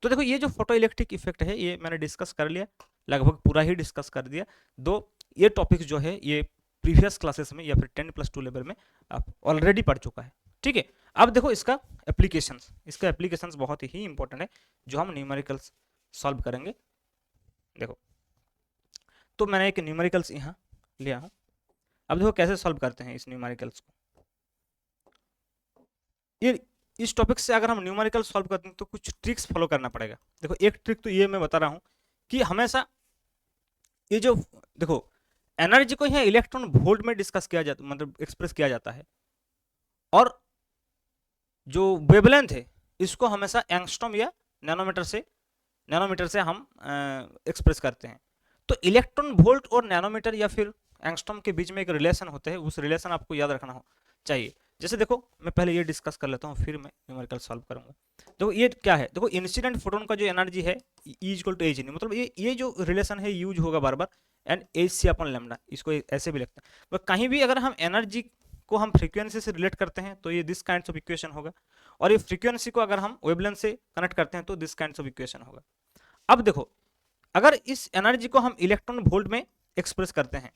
S1: तो देखो, ये जो फोटो इलेक्ट्रिक इफेक्ट है ये मैंने डिस्कस कर लिया, लगभग पूरा ही डिस्कस कर दिया। दो ये टॉपिक्स जो है ये प्रीवियस क्लासेस में या फिर 10+2 लेवल में आप ऑलरेडी पढ़ चुका है। ठीक है, अब देखो इसका एप्लीकेशंस बहुत ही इंपॉर्टेंट है जो हम न्यूमेरिकल्स सॉल्व करेंगे। देखो, तो मैंने एक न्यूमेरिकल्स यहाँ लिया हूँ। अब देखो कैसे सॉल्व करते हैं इस न्यूमेरिकल्स को। ये इस टॉपिक से अगर हम न्यूमेरिकल सॉल्व करते हैं तो कुछ ट्रिक्स फॉलो करना पड़ेगा। देखो, एक ट्रिक तो ये मैं बता रहा हूँ कि हमेशा ये जो देखो एनर्जी को यहाँ इलेक्ट्रॉन वोल्ट में डिस्कस किया जाता, मतलब एक्सप्रेस किया जाता है, और जो वेवलेंथ है इसको हमेशा एंगस्ट्रॉम या नैनोमीटर से हम एक्सप्रेस करते हैं। तो इलेक्ट्रॉन वोल्ट और नैनोमीटर या फिर एंगस्ट्रॉम के बीच में एक रिलेशन होता है, उस रिलेशन आपको याद रखना चाहिए। जैसे देखो, मैं पहले ये डिस्कस कर लेता हूँ फिर मैं न्यूमेरिकल सॉल्व करूंगा। देखो ये क्या है, देखो इंसिडेंट फोटोन का जो एनर्जी है E इक्वल टू एच, मतलब ये जो रिलेशन है यूज होगा बार बार, and H C upon lambda, इसको ऐसे भी लिखते हैं। पर कहीं भी अगर हम एनर्जी को हम फ्रीक्वेंसी से रिलेट करते हैं तो ये दिस काइंड ऑफ इक्वेशन होगा, और ये फ्रीक्वेंसी को अगर हम वेवलेंथ से कनेक्ट करते हैं तो दिस काइंड ऑफ इक्वेशन होगा। अब देखो, अगर इस एनर्जी को हम इलेक्ट्रॉन वोल्ट में एक्सप्रेस करते हैं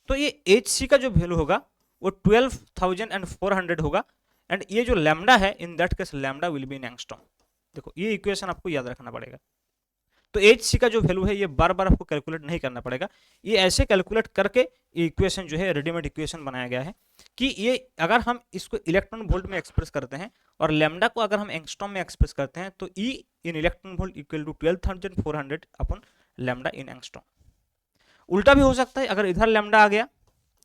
S1: तो ये एच सी का जो वैल्यू होगा वो 12,400 होगा, एंड ये जो लैम्डा है इन that case lambda will be in angstrom. देखो ये इक्वेशन आपको याद रखना पड़ेगा। तो एच सी का जो वैल्यू है ये बार बार आपको कैलकुलेट नहीं करना पड़ेगा, ये ऐसे कैलकुलेट करके ये इक्वेशन जो है रेडीमेड इक्वेशन बनाया गया है कि ये अगर हम इसको इलेक्ट्रॉन वोल्ट में एक्सप्रेस करते हैं और लैम्डा को अगर हम एंगस्ट्रॉम में एक्सप्रेस करते हैं तो E in electron volt equal to 12,400 upon lambda in angstrom. उल्टा भी हो सकता है, अगर इधर लैम्डा आ गया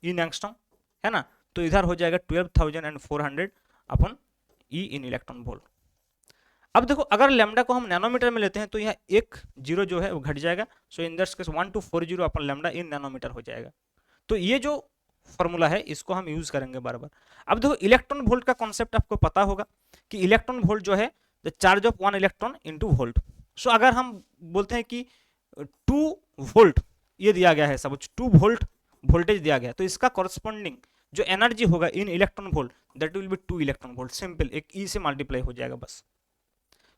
S1: इन एंगस्ट्रॉम है ना, तो इधर हो जाएगा 12,400 अपन ई इन इलेक्ट्रॉन वोल्ट। अब देखो, अगर लैम्डा को हम नैनोमीटर में लेते हैं तो यहाँ एक जीरो जो है वो घट जाएगा, so in that case 1240 upon lambda in nanometer हो जाएगा। तो ये जो फॉर्मूला है इसको हम यूज करेंगे बार बार। अब देखो, इलेक्ट्रॉन वोल्ट का कॉन्सेप्ट आपको पता होगा कि इलेक्ट्रॉन वोल्ट जो है the charge of 1 electron into volt. So अगर हम बोलते हैं कि 2 वोल्ट ये दिया गया है, सब 2 वोल्ट वोल्टेज दिया गया, तो इसका कॉरस्पॉन्डिंग जो एनर्जी होगा in electron volt that will be 2 electron volt. Simple, एक ई से मल्टीप्लाई हो जाएगा बस।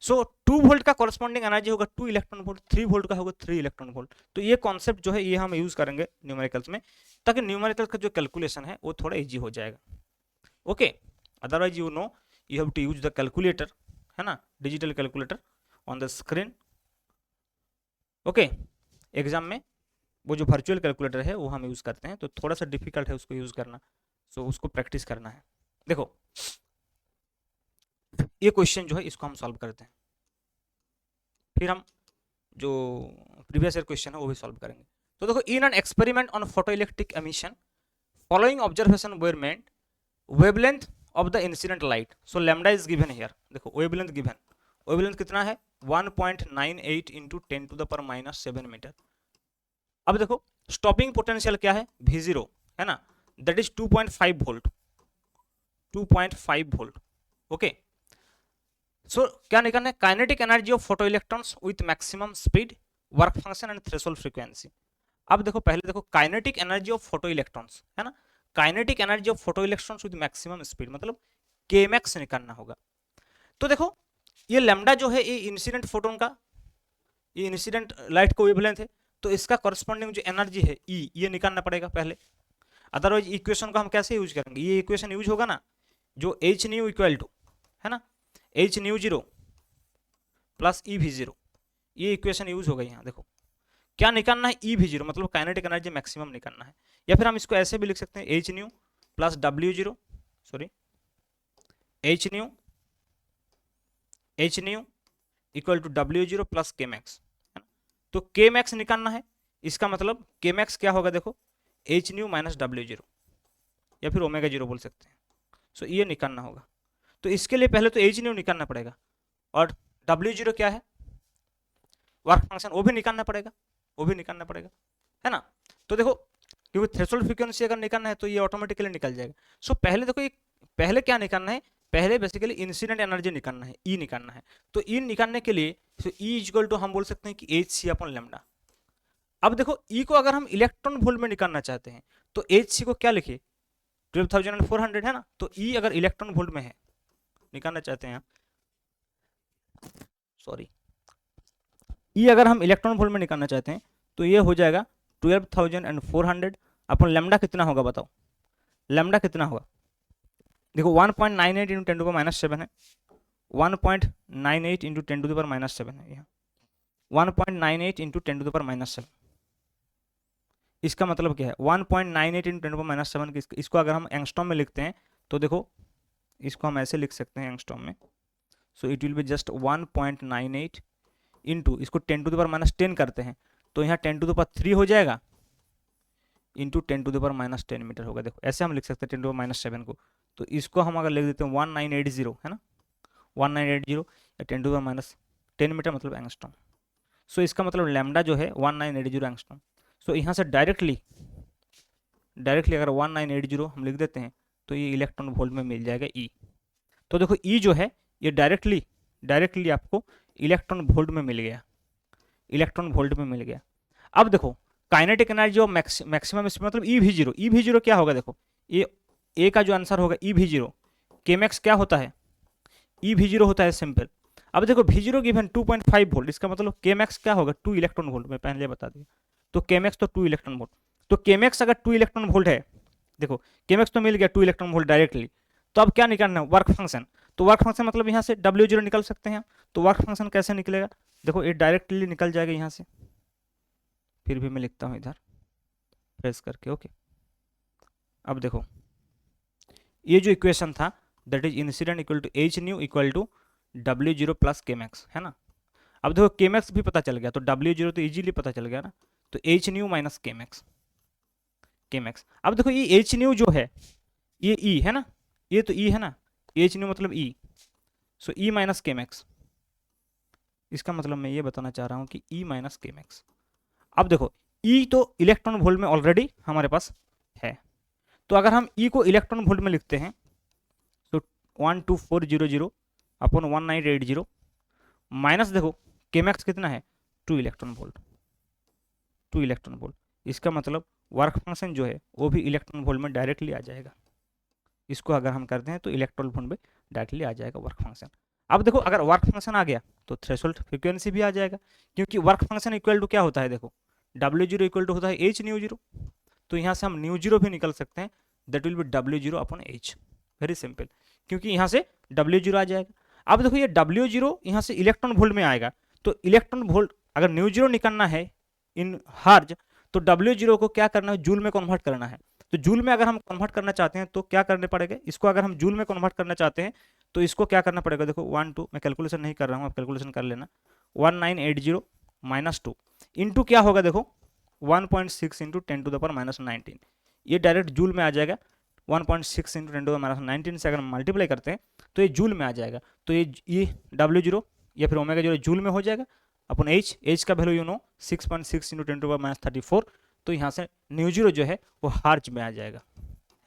S1: सो 2 वोल्ट का कॉरस्पॉन्डिंग एनर्जी होगा 2 इलेक्ट्रॉन वोल्ट, 3 वोल्ट का होगा 3 इलेक्ट्रॉन वोल्ट। तो ये कॉन्सेप्ट जो है ये हम यूज करेंगे न्यूमेरिकल्स में, ताकि न्यूमेरिकल्स का जो कैलकुलेशन है वो थोड़ा इजी हो जाएगा। Okay, otherwise you know you have to use the calculator, है ना, digital calculator on the screen. Okay, exam में वो जो वर्चुअल कैलकुलेटर है वो हम यूज करते हैं, तो थोड़ा सा डिफिकल्ट है उसको यूज करना, सो उसको प्रैक्टिस करना है। देखो ये क्वेश्चन जो है इसको हम सॉल्व करते हैं, फिर हम जो प्रीवियस ईयर क्वेश्चन है वो भी सॉल्व करेंगे। तो देखो, in an experiment on photo electric emission following observation were made, wavelength of the incident light, so lambda is given here. देखो वेवलेंथ गिवन, वेवलेंथ कितना है 1.98 × 10⁻⁷ मीटर, अब देखो स्टॉपिंग पोटेंशियल क्या है, V0 है ना, that is 2.5 volt, 2.5 volt. Okay, so क्या निकालना है, kinetic energy of photo electrons with maximum speed, work function and threshold frequency. अब देखो पहले देखो kinetic energy of photo electrons है ना, kinetic energy of photo electrons with maximum speed मतलब केमैक्स निकालना होगा। तो देखो ये लैम्डा जो है ये इंसिडेंट फोटोन का, ये इंसिडेंट लाइट को वेवलेंथ है, तो इसका कॉरस्पॉन्डिंग जो एनर्जी है ई, ये निकालना पड़ेगा पहले। अदरवाइज इक्वेशन को हम कैसे यूज करेंगे, ये इक्वेशन यूज होगा ना, जो एच न्यू इक्वल टू है ना h nu zero plus e V zero, ये इक्वेशन यूज होगा। यहाँ देखो क्या निकालना है, ई वी जीरो मतलब काइनेटिक एनर्जी मैक्सिमम निकालना है, या फिर हम इसको ऐसे भी लिख सकते हैं h nu plus W zero, sorry h nu equal to W zero plus K max, है ना। तो के मैक्स निकालना है, इसका मतलब के मैक्स क्या होगा देखो h nu minus W zero, या फिर ओमेगा जीरो बोल सकते हैं। सो ये निकालना होगा, तो इसके लिए पहले तो एच न्यू निकालना पड़ेगा, और डब्ल्यू जीरो क्या है वर्क फंक्शन, वो भी निकालना पड़ेगा, वो भी निकालना पड़ेगा, है ना। तो देखो क्योंकि थ्रेशोल्ड फ्रीक्वेंसी अगर निकालना है तो ये ऑटोमेटिकली निकल जाएगा। सो पहले देखो ये पहले क्या निकालना है, पहले बेसिकली इंसिडेंट एनर्जी निकालना है, ई निकालना है। तो ई निकालने के लिए ई इक्वल टू हम बोल सकते हैं कि एच सी अपॉन लैम्डा। अब देखो ई को अगर हम इलेक्ट्रॉन वोल्ट में निकालना चाहते हैं तो एच सी को क्या लिखे 12,400 है ना, तो ई अगर इलेक्ट्रॉन वोल्ट में है निकालना चाहते हैं, सॉरी ई अगर हम इलेक्ट्रॉन वोल्ट में निकालना चाहते हैं तो ये हो जाएगा 12,400 अपन लैम्डा कितना होगा बताओ, लैम्डा कितना होगा, देखो 1.98 इंटू 10 टू द पावर -7 है, 1.98 इंटू 10 टू द पावर -7 है, यहाँ 1.98 इंटू 10 टू द पावर -7। इसका मतलब क्या है 1.98 इंटू 10 टू द पावर -7, इसको अगर हम एंगस्ट्रॉम में लिखते हैं तो देखो इसको हम ऐसे लिख सकते हैं एंगस्ट्रॉम में, so it will be just 1.98 into इसको 10 टू द पावर -10 करते हैं तो यहाँ 10 टू द पावर 3 हो जाएगा, into 10 to the power -10 metre होगा। देखो ऐसे हम लिख सकते हैं 10 टू द पावर -7 को, तो इसको हम अगर लिख देते हैं 1980 है ना, 1980 या 10 टू द पावर -10 मीटर मतलब एंगस्ट्रॉम। सो इसका मतलब लैम्डा जो है 1980 एंगस्ट्रॉम। सो यहाँ से डायरेक्टली अगर 1980 हम लिख देते हैं तो ये इलेक्ट्रॉन वोल्ट में मिल जाएगा ई। तो देखो ई जो है ये डायरेक्टली आपको इलेक्ट्रॉन वोल्ट में मिल गया, इलेक्ट्रॉन वोल्ट में मिल गया। अब देखो kinetic energy of maximum speed मतलब ई वी जीरो क्या होगा, देखो ये ए का जो आंसर होगा ई वी जीरो, के मैक्स क्या होता है ई वी जीरो होता है सिंपल। अब देखो वी जीरो गिवन 2.5 वोल्ट, इसका मतलब के मैक्स क्या होगा 2 इलेक्ट्रॉन वोल्ट, में पहले बता दिया। तो के मैक्स तो 2 इलेक्ट्रॉन वोल्ट, तो के मैक्स अगर 2 इलेक्ट्रॉन वोल्ट है, देखो के मैक्स तो मिल गया 2 इलेक्ट्रॉन वोल्ट डायरेक्टली, तो अब क्या निकालना है वर्क फंक्शन। तो वर्क फंक्शन मतलब यहाँ से डब्ल्यू जीरो निकल सकते हैं, तो वर्क फंक्शन कैसे निकलेगा, देखो ये डायरेक्टली निकल जाएगा यहाँ से, फिर भी मैं लिखता हूँ इधर प्रेस करके। ओके अब देखो ये जो इक्वेशन था that is incident equal to h nu equal to W zero plus K max, है ना। अब देखो के मैक्स भी पता चल गया तो डब्ल्यू जीरो तो इजीली पता चल गया ना, तो एच न्यू माइनस के मैक्स, अब देखो ये एच न्यू जो है ये ई है ना, ये तो ई है ना, एच न्यू मतलब ई, सो ई माइनस के मैक्स, इसका मतलब मैं ये बताना चाह रहा हूँ कि ई माइनस के मैक्स। अब देखो ई तो इलेक्ट्रॉन वोल्ट में ऑलरेडी हमारे पास है, तो अगर हम ई को इलेक्ट्रॉन वोल्ट में लिखते हैं तो 12400 अपॉन 1980 माइनस देखो के मैक्स कितना है 2 इलेक्ट्रॉन वोल्ट, 2 इलेक्ट्रॉन वोल्ट, इसका मतलब वर्क फंक्शन जो है वो भी इलेक्ट्रॉन वोल्ट में डायरेक्टली आ जाएगा। इसको अगर हम करते हैं तो इलेक्ट्रॉन वोल्ट में डायरेक्टली आ जाएगा वर्क फंक्शन। अब देखो अगर वर्क फंक्शन आ गया तो थ्रेशोल्ड फ्रीक्वेंसी भी आ जाएगा, क्योंकि वर्क फंक्शन इक्वल टू क्या होता है, देखो डब्ल्यू जीरो इक्वल टू होता है एच न्यू जीरो, तो यहाँ से हम न्यू जीरो भी निकल सकते हैं, that will B W zero upon H, very simple, क्योंकि यहाँ से डब्ल्यू जीरो आ जाएगा। अब देखो ये डब्ल्यू जीरो यहाँ से इलेक्ट्रॉन वोल्ट में आएगा, तो इलेक्ट्रॉन वोल्ट अगर न्यू जीरो निकालना है इन हर्ज तो डब्ल्यू जीरो को क्या करना है जूल में कन्वर्ट करना है। तो जूल में अगर हम कन्वर्ट करना चाहते हैं तो क्या करने पड़ेगा, इसको अगर हम जूल में कन्वर्ट करना चाहते हैं तो इसको क्या करना पड़ेगा, देखो 1 2 मैं कैलकुलेशन नहीं कर रहा हूँ, आप कैलकुलेशन कर लेना, 1980 माइनस 2 इंटू क्या होगा देखो 1.6 इंटू 10 टू द पावर -19, ये डायरेक्ट जूल में आ जाएगा। 1.6 इंटू 10 टू द पावर -19 से अगर हम मल्टीप्लाई करते हैं तो ये जूल में आ जाएगा, तो ये डब्ल्यू जीरो या फिर ओमेगा जीरो जूल में हो जाएगा, अपन एच का वैल्यू 6.6 इंटू 10⁻34, तो यहाँ से न्यू जीरो जो है वो हार्ज में आ जाएगा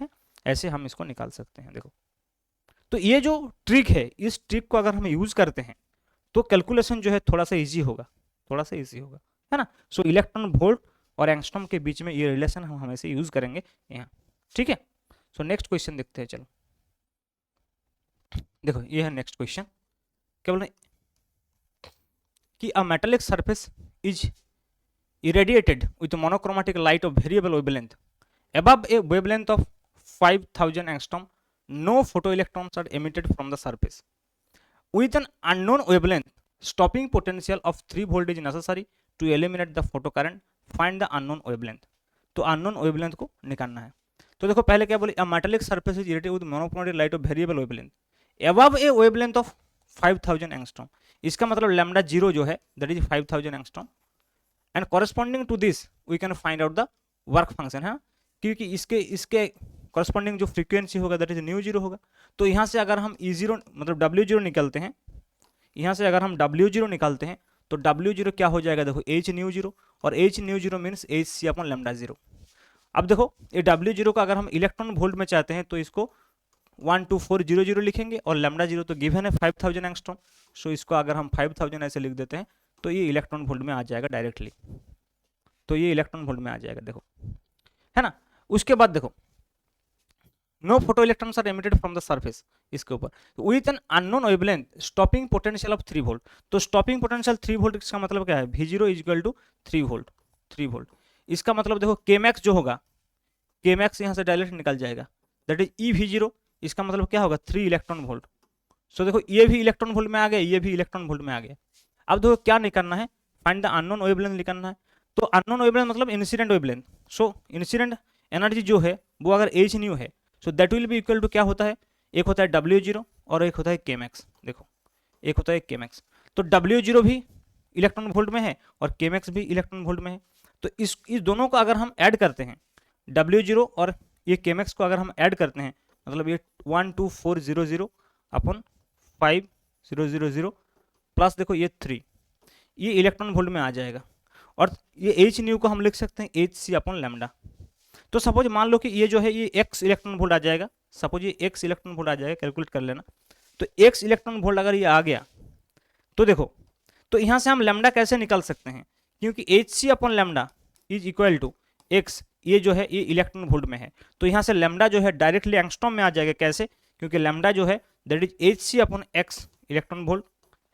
S1: है? ऐसे हम इसको निकाल सकते हैं। देखो तो ये जो ट्रिक है, इस ट्रिक को अगर हम यूज करते हैं तो कैलकुलेशन जो है थोड़ा सा इजी होगा, है ना। सो इलेक्ट्रॉन वोल्ट और एंगस्ट्रॉम के बीच में ये रिलेशन हम हमेशा यूज करेंगे यहाँ, ठीक है। सो नेक्स्ट क्वेश्चन देखते हैं। चलो देखो ये है नेक्स्ट क्वेश्चन, क्या बोल रहे हैं कि अ metallic surface is irradiated with monochromatic light of variable wavelength above a wavelength of 5000 angstrom. No photoelectrons are emitted from the surface. With an unknown wavelength, stopping potential of 3 volt is necessary to eliminate the photocurrent. Find the unknown wavelength. तो unknown wavelength को निकालना है। तो देखो पहले क्या बोले, a metallic surface is irradiated with monochromatic light of variable wavelength above a wavelength of 5000 angstrom. इसका मतलब लैम्डा जीरो जो है that is 5000 angstrom, and corresponding to this we can find out the work function है, क्योंकि इसके कॉरेस्पॉन्डिंग जो फ्रीक्वेंसी होगा दैट इज न्यू जीरो होगा। तो यहाँ से अगर हम ई जीरो मतलब डब्ल्यू जीरो निकालते हैं, यहाँ से अगर हम डब्ल्यू जीरो निकालते हैं तो डब्ल्यू जीरो क्या हो जाएगा, देखो एच न्यू जीरो, और h nu zero means h सी अपॉन लैम्डा जीरो। अब देखो ये डब्ल्यू जीरो का अगर हम इलेक्ट्रॉन वोल्ट में चाहते हैं तो इसको 12400 लिखेंगे, और लैम्डा जीरो तो गिवन है 5000 एंगस्ट्रॉम। सो इसको अगर हम 5000 ऐसे लिख देते हैं तो ये इलेक्ट्रॉन वोल्ट में आ जाएगा डायरेक्टली, तो ये इलेक्ट्रॉन वोल्ट में आ जाएगा, देखो है ना। उसके बाद देखो no photo electrons are emitted from the surface, इसके ऊपर with an unknown wavelength stopping potential of 3 volt. तो स्टॉपिंग पोटेंशियल 3 वोल्ट इसका मतलब क्या है, V zero is equal to 3 volt, 3 volt. इसका मतलब देखो के मैक्स जो होगा, के मैक्स यहाँ से डायरेक्ट निकल जाएगा, that is E V zero. इसका मतलब क्या होगा 3 इलेक्ट्रॉन वोल्ट। सो देखो ये भी इलेक्ट्रॉन वोल्ट में आ गया, ये भी इलेक्ट्रॉन वोल्ट में आ गया। अब देखो क्या निकालना है, फाइंड द अननोन वेवलेंथ निकालना है। तो अननोन वेवलेंथ मतलब incident wavelength. So incident energy जो है वो अगर एच न्यू है, so that will be equal to क्या होता है, एक होता है डब्ल्यू जीरो और एक होता है के मैक्स। देखो एक होता है के मैक्स, तो डब्ल्यू जीरो भी इलेक्ट्रॉन वोल्ट में है और के मैक्स भी इलेक्ट्रॉन वोल्ट में है। तो इस दोनों को अगर हम ऐड करते हैं, डब्ल्यू जीरो और ये के मैक्स को अगर हम ऐड करते हैं, मतलब ये 12400 अपन 5000 प्लस देखो ये 3, ये इलेक्ट्रॉन वोल्ट में आ जाएगा। और ये एच न्यू को हम लिख सकते हैं एच सी अपॉन लैम्डा। तो सपोज मान लो कि ये जो है ये एक्स इलेक्ट्रॉन वोल्ट आ जाएगा, सपोज ये एक्स इलेक्ट्रॉन वोल्ट आ जाएगा, कैलकुलेट कर लेना। तो एक्स इलेक्ट्रॉन वोल्ट अगर ये आ गया तो देखो, तो यहाँ से हम लैम्डा कैसे निकाल सकते हैं, क्योंकि h C upon lambda is equal to x, ये जो है ये इलेक्ट्रॉन वोल्ट में है। तो यहाँ से लैम्डा जो है डायरेक्टली एंगस्ट्रॉम में आ जाएगा। कैसे, क्योंकि लैम्डा जो है that is h C upon x electron volt,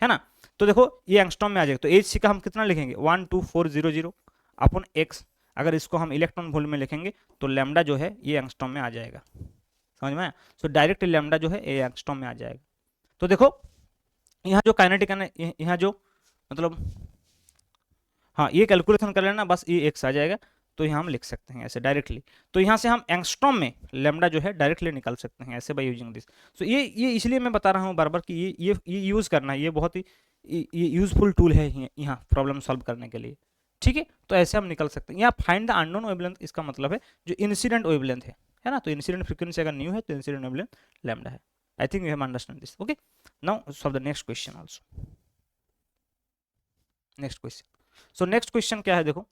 S1: है ना। तो देखो ये एंगस्ट्रॉम में आ जाएगा, तो एच सी का हम कितना लिखेंगे 12400 अपॉन एक्स। अगर इसको हम इलेक्ट्रॉन वोल्ट में लिखेंगे तो लैम्डा जो है ये एंगस्ट्रॉम में आ जाएगा, समझ में आया। सो डायरेक्ट लैम्डा जो है ये एंगस्ट्रॉम में आ जाएगा। तो देखो यहाँ जो काइनेटिक यहाँ जो मतलब हाँ ये कैलकुलेशन कर लेना, बस ये एक्स आ जाएगा। तो यहाँ हम लिख सकते हैं ऐसे डायरेक्टली। तो यहाँ से हम एंगस्ट्रॉम में लैम्डा जो है डायरेक्टली निकाल सकते हैं ऐसे बाय यूजिंग दिस। सो ये इसलिए मैं बता रहा हूँ बार बार कि ये यूज़ करना है, ये बहुत ही ये यूजफुल टूल है यहाँ प्रॉब्लम सॉल्व करने के लिए, ठीक है। तो ऐसे हम निकल सकते हैं। यहाँ फाइंड द अननोन वेवलेंथ, इसका मतलब है जो इंसिडेंट वेवलेंथ है ना। तो इंसिडेंट फ्रीक्वेंसी अगर न्यू है तो इंसिडेंट वेवलेंथ लैम्डा है। I think you have understand this. Okay, now solve the next question also. Next question, so next question क्या है, देखो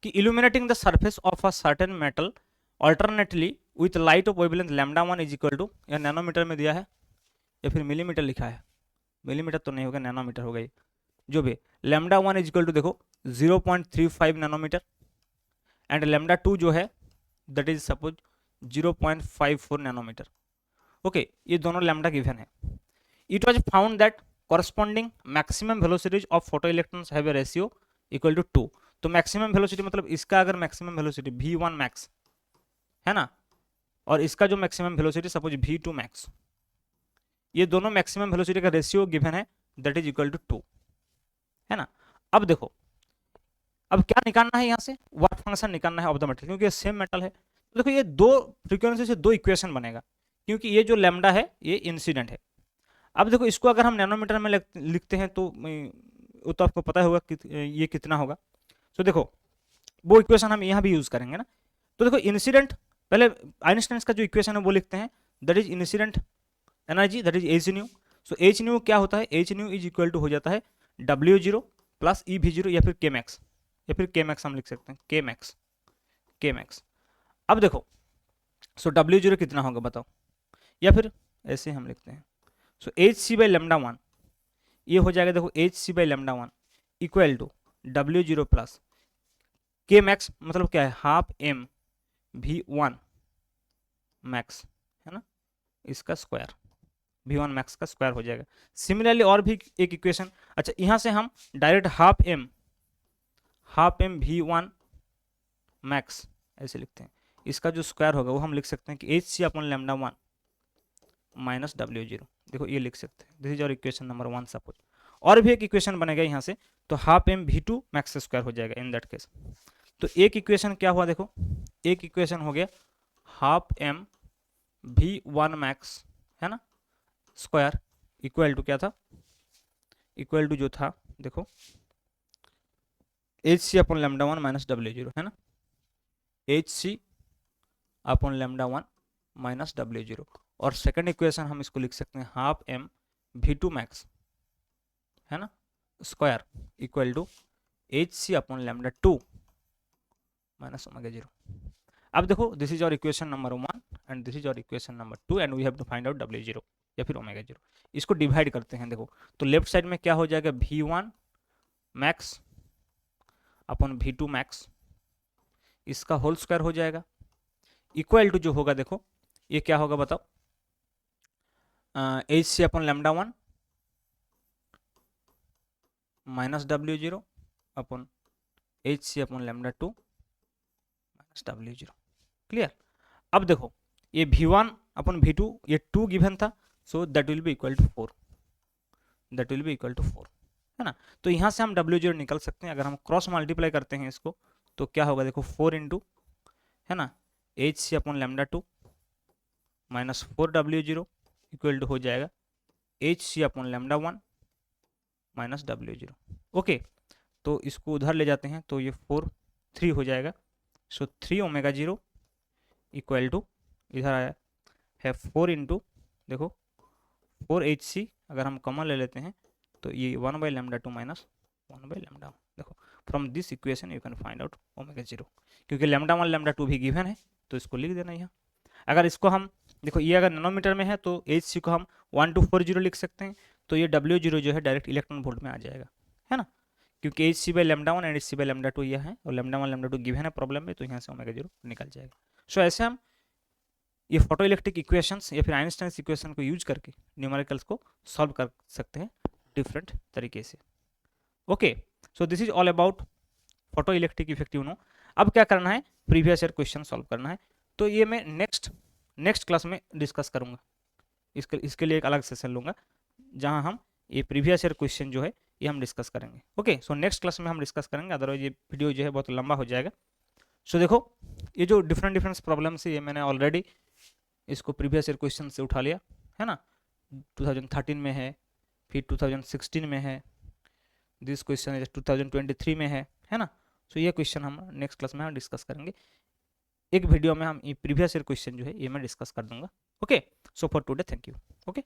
S1: कि illuminating the surface of a certain metal alternately with light of wavelength lambda 1 is equal to, या नैनोमीटर में दिया है या फिर मिलीमीटर लिखा है, मिलीमीटर तो नहीं होगा, नैनोमीटर होगा ये, जो भी लैम्डा 1 इज इक्वल टू देखो 0.35 नैनोमीटर, एंड लैम्डा 2 जो है that is suppose 0.54 nanometer. Okay, ये दोनों लैम्डा गिवन है। It was found that corresponding maximum velocities of photoelectrons have a ratio equal to 2। तो मैक्सिमम वेलोसिटी मतलब इसका अगर मैक्सिमम वेलोसिटी v1 मैक्स है ना, और इसका जो maximum velocity suppose v2 max, ये दोनों मैक्सिमम वेलोसिटी का रेशियो गिवन है दैट इज इक्वल टू 2, है ना। अब देखो अब क्या निकालना है, यहाँ से वर्क फंक्शन निकालना है ऑफ द मेटल, क्योंकि ये सेम मेटल है। तो देखो ये दो फ्रीक्वेंसी से दो इक्वेशन बनेगा, क्योंकि ये जो लैम्डा है ये इंसिडेंट है। अब देखो इसको अगर हम नैनोमीटर में लिखते हैं तो वो तो आपको पता होगा कि ये कितना होगा। तो देखो वो इक्वेशन हम यहाँ भी यूज करेंगे ना। तो देखो इंसिडेंट, पहले आइंस्टाइन का जो इक्वेशन है वो लिखते हैं that is incident energy that is h nu. So h nu क्या होता है, h nu is equal to हो जाता है W0 प्लस ई भी जीरो या फिर के मैक्स, या फिर के मैक्स हम लिख सकते हैं, के मैक्स, के मैक्स। अब देखो सो W0 कितना होगा बताओ, या फिर ऐसे हम लिखते हैं, so h c by lambda one, ये हो जाएगा देखो h c by lambda one equal to W0 plus K max, मतलब क्या है हाफ एम V1 मैक्स, है ना, इसका स्क्वायर, V1 मैक्स का स्क्वायर हो जाएगा। सिमिलरली और भी एक इक्वेशन, अच्छा यहाँ से हम direct half M V1 max ऐसे लिखते हैं, इसका जो स्क्वायर होगा वो हम लिख सकते हैं कि एच सी upon lambda one minus W0, देखो ये लिख सकते हैं, दिस इज और इक्वेशन नंबर 1 सपोज। और भी एक इक्वेशन बनेगा यहाँ से, तो half M V2 max square हो जाएगा इन दैट केस। तो एक इक्वेशन क्या हुआ देखो, एक इक्वेशन हो गया हाफ एम V1 मैक्स, है ना, स्क्वायर इक्वल टू क्या था, इक्वल टू जो था देखो एच सी upon lambda one minus W0, है ना, एच सी upon lambda one minus W0। और सेकंड इक्वेशन हम इसको लिख सकते हैं हाफ एम V2 मैक्स, है ना, square equal to H C upon lambda two minus omega 0। अब देखो दिस इज और equation number 1 and this is और equation number 2 and we have to find out W0 या फिर ओमेगा 0। इसको डिवाइड करते हैं देखो, तो लेफ्ट साइड में क्या हो जाएगा V1 max upon V2 max, इसका होल स्क्वायर हो जाएगा, इक्वल टू जो होगा देखो ये क्या होगा बताओ, एच सी upon lambda one minus W0 upon h सी upon lambda two minus W0। Clear. अब देखो ये V1 अपॉन V2 ये 2 गिवन था, so that will be equal to 4, that will be equal to 4, है ना। तो यहाँ से हम W0 निकल सकते हैं, अगर हम क्रॉस मल्टीप्लाई करते हैं इसको तो क्या होगा देखो 4 इंटू, है ना, h C upon lambda two minus 4W0 equal to हो जाएगा एच सी upon lambda one minus W0। Okay, तो इसको उधर ले जाते हैं तो ये 3 हो जाएगा, सो 3 ओमेगा 0 इक्वल टू इधर आया है 4 इंटू देखो 4HC, अगर हम कॉमन ले लेते हैं तो ये 1 by lambda two minus 1 by lambda, देखो from this equation you can find out omega 0, क्योंकि लेमडा 1 लेमडा 2 भी गिवन है तो इसको लिख देना यहाँ। अगर इसको हम देखो ये अगर नैनोमीटर में है तो HC को हम 1240 लिख सकते हैं, तो ये W0 जो है डायरेक्ट इलेक्ट्रॉन वोल्ट में आ जाएगा, है ना, क्योंकि HC by lambda one and HC by lambda to यह है और लेमडा 1 लेमडा 2 गिवन है प्रॉब्लम में, तो यहाँ से ओमेगा 0 निकल जाएगा। सो ऐसे हम ये फोटो इलेक्ट्रिक इक्वेशंस या फिर आइंस्टाइन इक्वेशन को यूज करके न्यूमेरिकल्स को सॉल्व कर सकते हैं डिफरेंट तरीके से। Okay, so this is all about photo electric effect, you know. अब क्या करना है, प्रीवियस ईयर क्वेश्चन सॉल्व करना है, तो ये मैं नेक्स्ट क्लास में डिस्कस करूंगा, इसके लिए एक अलग सेशन लूंगा जहां हम ये प्रीवियस ईयर क्वेश्चन जो है ये हम डिस्कस करेंगे। ओके, सो नेक्स्ट क्लास में हम डिस्कस करेंगे, अदरवाइज ये वीडियो जो है बहुत लंबा हो जाएगा। सो देखो ये जो डिफरेंट प्रॉब्लम्स है ये मैंने ऑलरेडी इसको प्रीवियस ईयर क्वेश्चन से उठा लिया, है ना, 2013 में है, फिर 2016 में है, दिस क्वेश्चन 2023 में है ना। सो ये क्वेश्चन हम नेक्स्ट क्लास में हम डिस्कस करेंगे, एक वीडियो में हम ये प्रीवियस ईयर क्वेश्चन जो है ये मैं डिस्कस कर दूंगा। Okay, so for today thank you. Okay.